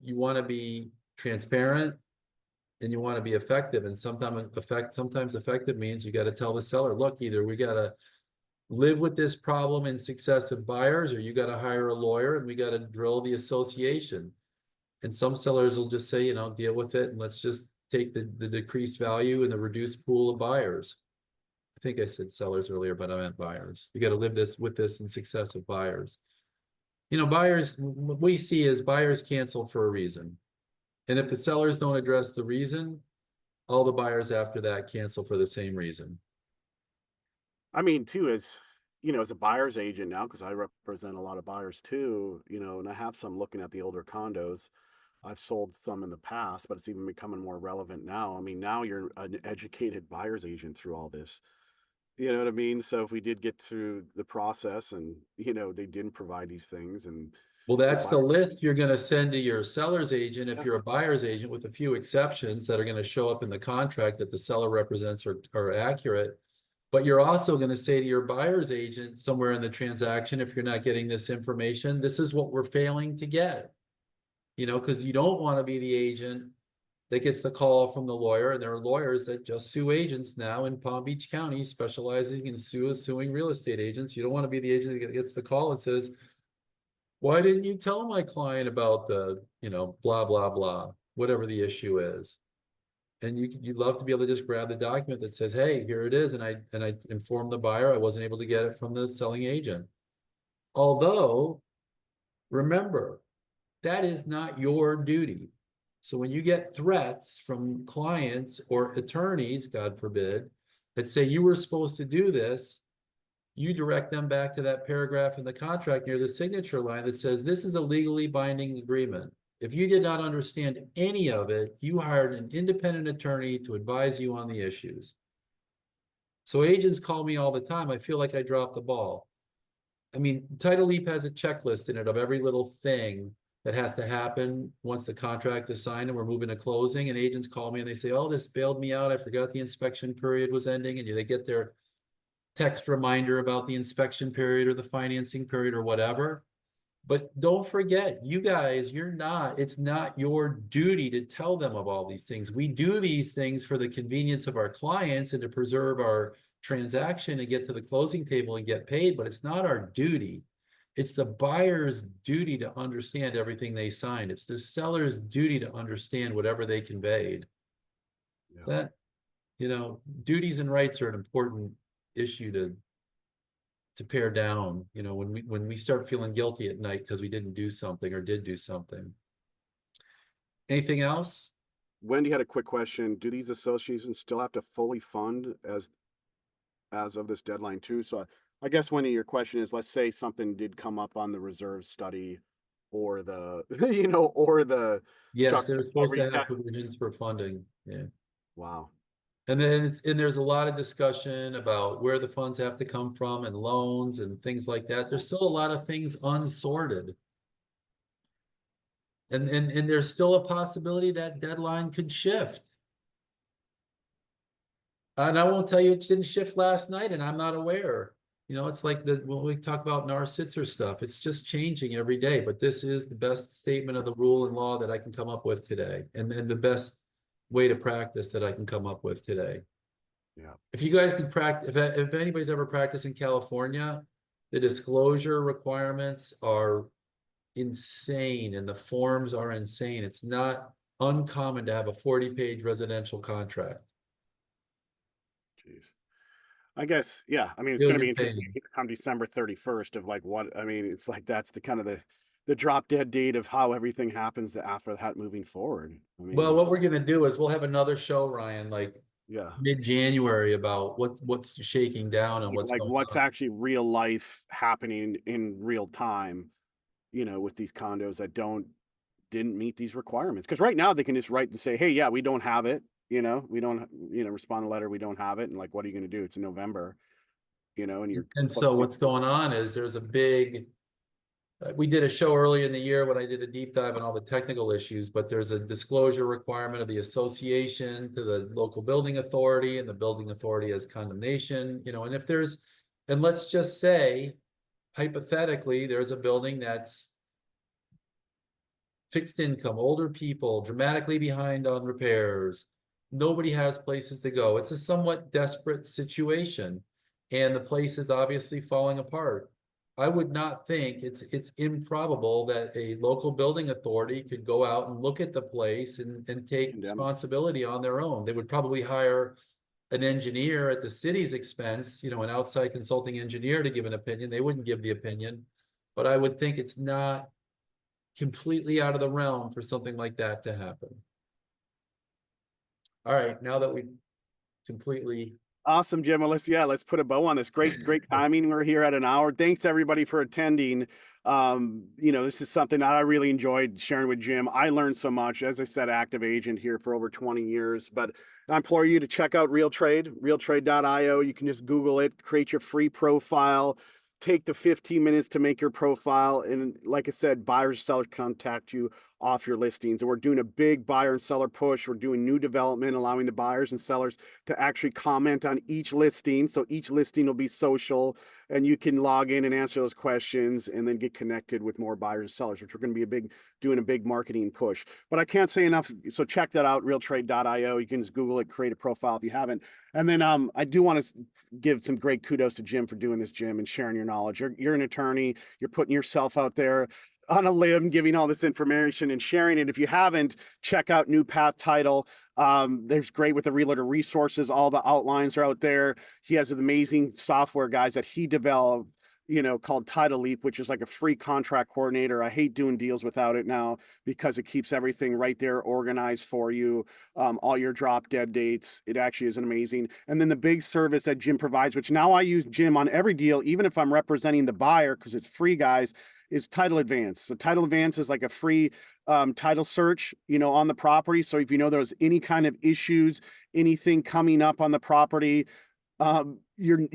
you want to be transparent and you want to be effective. And sometimes effective means you got to tell the seller, look, either we got to live with this problem in successive buyers, or you got to hire a lawyer and we got to drill the association. And some sellers will just say, you know, deal with it and let's just take the decreased value and the reduced pool of buyers. I think I said sellers earlier, but I meant buyers. You got to live with this in successive buyers. You know, buyers, what we see is buyers cancel for a reason. And if the sellers don't address the reason, all the buyers after that cancel for the same reason. I mean, too, as you know, as a buyer's agent now, because I represent a lot of buyers too, you know, and I have some looking at the older condos. I've sold some in the past, but it's even becoming more relevant now. I mean, now you're an educated buyer's agent through all this. You know what I mean? So if we did get through the process and, you know, they didn't provide these things and Well, that's the buyer- list you're going to send to your seller's agent if Yeah. you're a buyer's agent, with a few exceptions that are going to show up in the contract that the seller represents are accurate. But you're also going to say to your buyer's agent somewhere in the transaction, if you're not getting this information, this is what we're failing to get. You know, because you don't want to be the agent that gets the call from the lawyer. And there are lawyers that just sue agents now in Palm Beach County, specializing in suing real estate agents. You don't want to be the agent that gets the call and says, why didn't you tell my client about the, you know, blah, blah, blah, whatever the issue is. And you'd love to be able to just grab the document that says, hey, here it is. And I informed the buyer I wasn't able to get it from the selling agent. Although, remember, that is not your duty. So when you get threats from clients or attorneys, God forbid, that say you were supposed to do this, you direct them back to that paragraph in the contract near the signature line that says this is a legally binding agreement. If you did not understand any of it, you hired an independent attorney to advise you on the issues. So agents call me all the time. I feel like I dropped the ball. I mean, Title Leap has a checklist in it of every little thing that has to happen once the contract is signed and we're moving to closing. And agents call me and they say, oh, this bailed me out. I forgot the inspection period was ending. And they get their text reminder about the inspection period or the financing period or whatever. But don't forget, you guys, it's not your duty to tell them of all these things. We do these things for the convenience of our clients and to preserve our transaction and get to the closing table and get paid, but it's not our duty. It's the buyer's duty to understand everything they signed. It's the seller's duty to understand whatever they conveyed. Yeah. That, you know, duties and rights are an important issue to to pare down, you know, when we start feeling guilty at night because we didn't do something or did do something. Anything else? Wendy had a quick question. Do these associations still have to fully fund as of this deadline too? So I guess, Wendy, your question is, let's say something did come up on the reserve study or the, you know, or the Yes, structure they're supposed to recovery have test. provisions for funding, yeah. Wow. And then there's a lot of discussion about where the funds have to come from and loans and things like that. There's still a lot of things unsorted. And there's still a possibility that deadline could shift. And I won't tell you it didn't shift last night and I'm not aware. You know, it's like when we talk about NAR Sitzer stuff, it's just changing every day, but this is the best statement of the rule and law that I can come up with today. And then the best way to practice that I can come up with today. Yeah. If you guys could practice, if anybody's ever practiced in California, the disclosure requirements are insane and the forms are insane. It's not uncommon to have a 40-page residential contract. Jeez. I guess, yeah. I mean, it's Feel going to be your interesting pain. come December 31st of like what, I mean, it's like that's the kind of the drop dead date of how everything happens after that moving forward. I mean, Well, what we're gonna do is we'll have another show, Ryan, like yeah. mid-January about what's shaking down and what's Like going what's on. actually real life happening in real time, you know, with these condos that didn't meet these requirements. Because right now they can just write and say, hey, yeah, we don't have it. You know, we don't, you know, respond to letter, we don't have it. And like, what are you going to do? It's in November, you know, and you're. And so what's going on is there's a big, we did a show earlier in the year when I did a deep dive on all the technical issues, but there's a disclosure requirement of the association to the local building authority, and the building authority has condemnation, you know, and if there's, and let's just say, hypothetically, there's a building that's fixed income, older people, dramatically behind on repairs. Nobody has places to go. It's a somewhat desperate situation, and the place is obviously falling apart. I would not think it's improbable that a local building authority could go out and look at the place and take Condemn it. responsibility on their own. They would probably hire an engineer at the city's expense, you know, an outside consulting engineer to give an opinion. They wouldn't give the opinion, but I would think it's not completely out of the realm for something like that to happen. All right, now that we completely Awesome, Jim. Well, let's put a bow on this. Great timing. We're here at an hour. Thanks everybody for attending. You know, this is something that I really enjoyed sharing with Jim. I learned so much. As I said, active agent here for over 20 years, but I implore you to check out realtrade.io. You can just Google it, create your free profile, take the 15 minutes to make your profile. And like I said, buyers, sellers contact you off your listings. And we're doing a big buyer and seller push. We're doing new development, allowing the buyers and sellers to actually comment on each listing. So each listing will be social, and you can log in and answer those questions and then get connected with more buyers and sellers, which we're going to be doing a big marketing push. But I can't say enough. So check that out, realtrade.io. You can just Google it, create a profile if you haven't. And then I do want to give some great kudos to Jim for doing this, Jim, and sharing your knowledge. You're an attorney. You're putting yourself out there on a limb, giving all this information and sharing it. If you haven't, check out New Path Title. There's great with the realtor resources. All the outlines are out there. He has amazing software, guys, that he developed, you know, called Title Leap, which is like a free contract coordinator. I hate doing deals without it now because it keeps everything right there organized for you. All your drop dead dates. It actually is amazing. And then the big service that Jim provides, which now I use Jim on every deal, even if I'm representing the buyer, because it's free, guys, is Title Advance. So Title Advance is like a free title search, you know, on the property. So if you know there's any kind of issues, anything coming up on the property, you're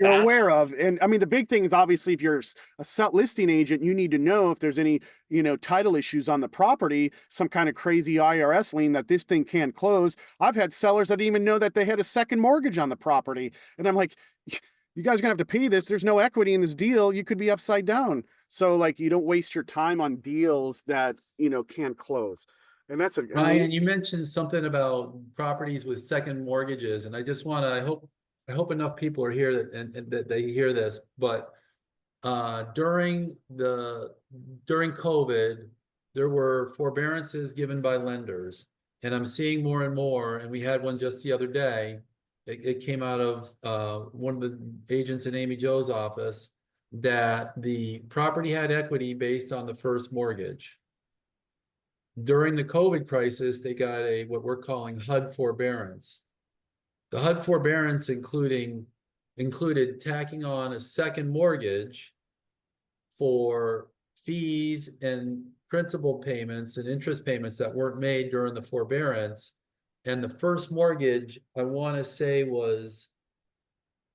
aware of. And I mean, the big thing is obviously if you're a listing agent, you need to know if there's any, you know, title issues on the property, some kind of crazy IRS lien that this thing can't close. I've had sellers that didn't even know that they had a second mortgage on the property. And I'm like, you guys are gonna have to pay this. There's no equity in this deal. You could be upside down. So like, you don't waste your time on deals that, you know, can't close. And that's Ryan, you mentioned something about properties with second mortgages, and I just want to, I hope enough people are here and that they hear this, but during COVID, there were forbearances given by lenders, and I'm seeing more and more, and we had one just the other day, it came out of one of the agents in Amy Jo's office, that the property had equity based on the first mortgage. During the COVID crisis, they got what we're calling HUD forbearance. The HUD forbearance included tacking on a second mortgage for fees and principal payments and interest payments that weren't made during the forbearance. And the first mortgage, I want to say, was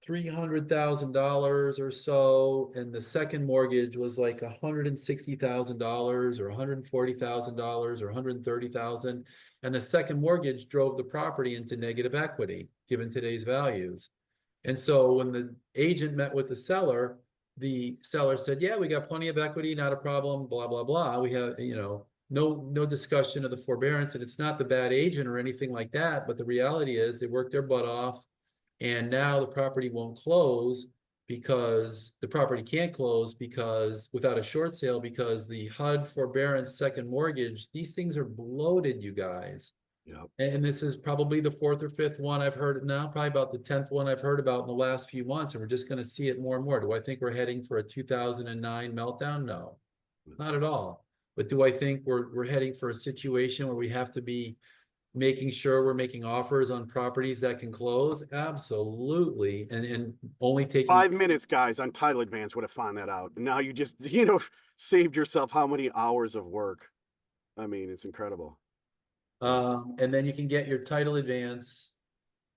$300,000 or so, and the second mortgage was like $160,000 or $140,000 or $130,000, and the second mortgage drove the property into negative equity given today's values. And so when the agent met with the seller said, "Yeah, we got plenty of equity, not a problem, blah blah blah. We have, no discussion of the forbearance, and it's not the bad agent or anything like that, but the reality is they worked their butt off. And now the property won't close because the property can't close because without a short sale, because the HUD forbearance second mortgage, these things are bloated, you guys. Yep. And this is probably the fourth or fifth one I've heard now, probably about the 10th one I've heard about in the last few months. And we're just going to see it more and more. Do I think we're heading for a 2009 meltdown? No, not at all. But do I think we're heading for a situation where we have to be making sure we're making offers on properties that can close? Absolutely. And only taking 5 minutes, guys, on title advance would have found that out. And now you just, saved yourself how many hours of work? I mean, it's incredible. And then you can get your title advance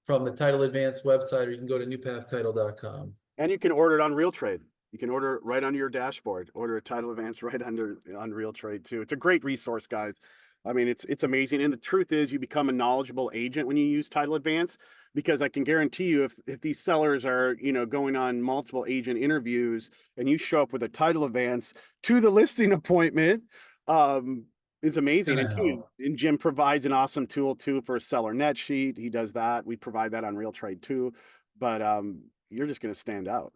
from the title advance website, or you can go to newpathtitle.com. And you can order it on Real Trade. You can order it right on your dashboard. Order a title advance right on Real Trade too. It's a great resource, guys. I mean, it's amazing. And the truth is, you become a knowledgeable agent when you use title advance, because I can guarantee you, if these sellers are, going on multiple agent interviews and you show up with a title advance to the listing appointment, it's amazing. And Jim provides an awesome tool too for a seller net sheet. He does that. We provide that on Real Trade too. But you're just going to stand out.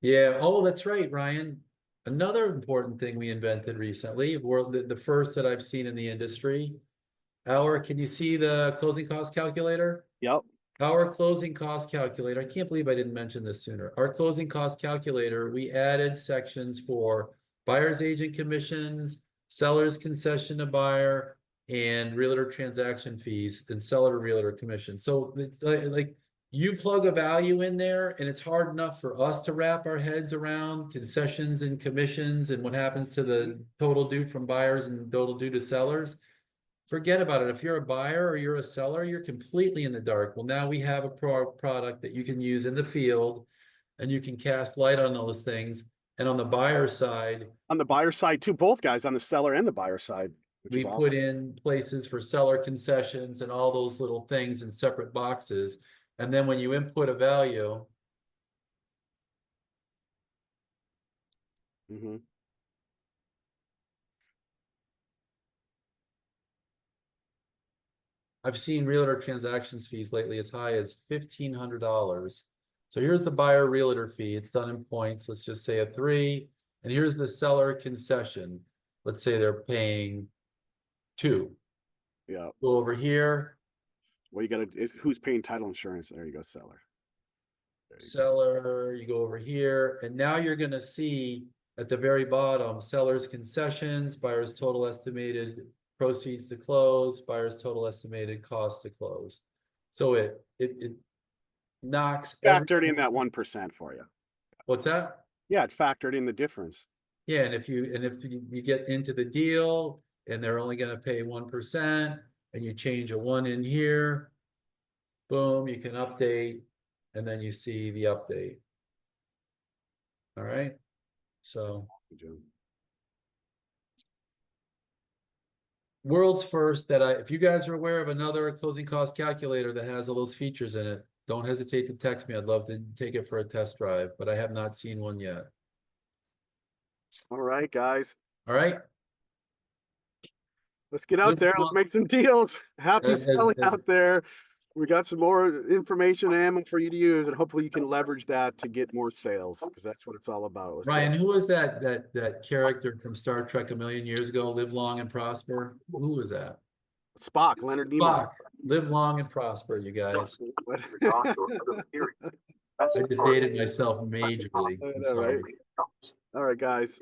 Yeah. Oh, that's right, Ryan. Another important thing we invented recently, the first that I've seen in the industry, can you see the closing cost calculator? Yep. Our closing cost calculator, I can't believe I didn't mention this sooner. Our closing cost calculator, we added sections for buyer's agent commissions, seller's concession to buyer, and realtor transaction fees, and seller to realtor commission. So it's like you plug a value in there, and it's hard enough for us to wrap our heads around concessions and commissions and what happens to the total due from buyers and total due to sellers. Forget about it. If you're a buyer or you're a seller, you're completely in the dark. Well, now we have a product that you can use in the field, and you can cast light on those things. And on the buyer side, too, both guys, on the seller and the buyer side, we put in places for seller concessions and all those little things in separate boxes. And then when you input a value, I've seen realtor transactions fees lately as high as $1,500. So here's the buyer realtor fee. It's done in points. Let's just say a 3. And here's the seller concession. Let's say they're paying 2. Yeah. Go over here. Well, who's paying title insurance? There you go, seller. Seller, you go over here, and now you're going to see at the very bottom, seller's concessions, buyer's total estimated proceeds to close, buyer's total estimated cost to close. So it knocks factored in that 1% for you. What's that? Yeah, it factored in the difference. Yeah, and if you get into the deal and they're only going to pay 1%, and you change a 1 in here, boom, you can update, and then you see the update. All right. So world's first if you guys are aware of another closing cost calculator that has all those features in it, don't hesitate to text me. I'd love to take it for a test drive, but I have not seen one yet. All right, guys. All right. Let's get out there. Let's make some deals. Happy selling out there. We got some more information and ammo for you to use, and hopefully you can leverage that to get more sales, because that's what it's all about. Ryan, who was that character from Star Trek a million years ago? Live long and prosper. Who was that? Spock, Leonard Nimoy. Spock. Live long and prosper, you guys. All I just dated myself majorly. I'm know, right? sorry. right, guys.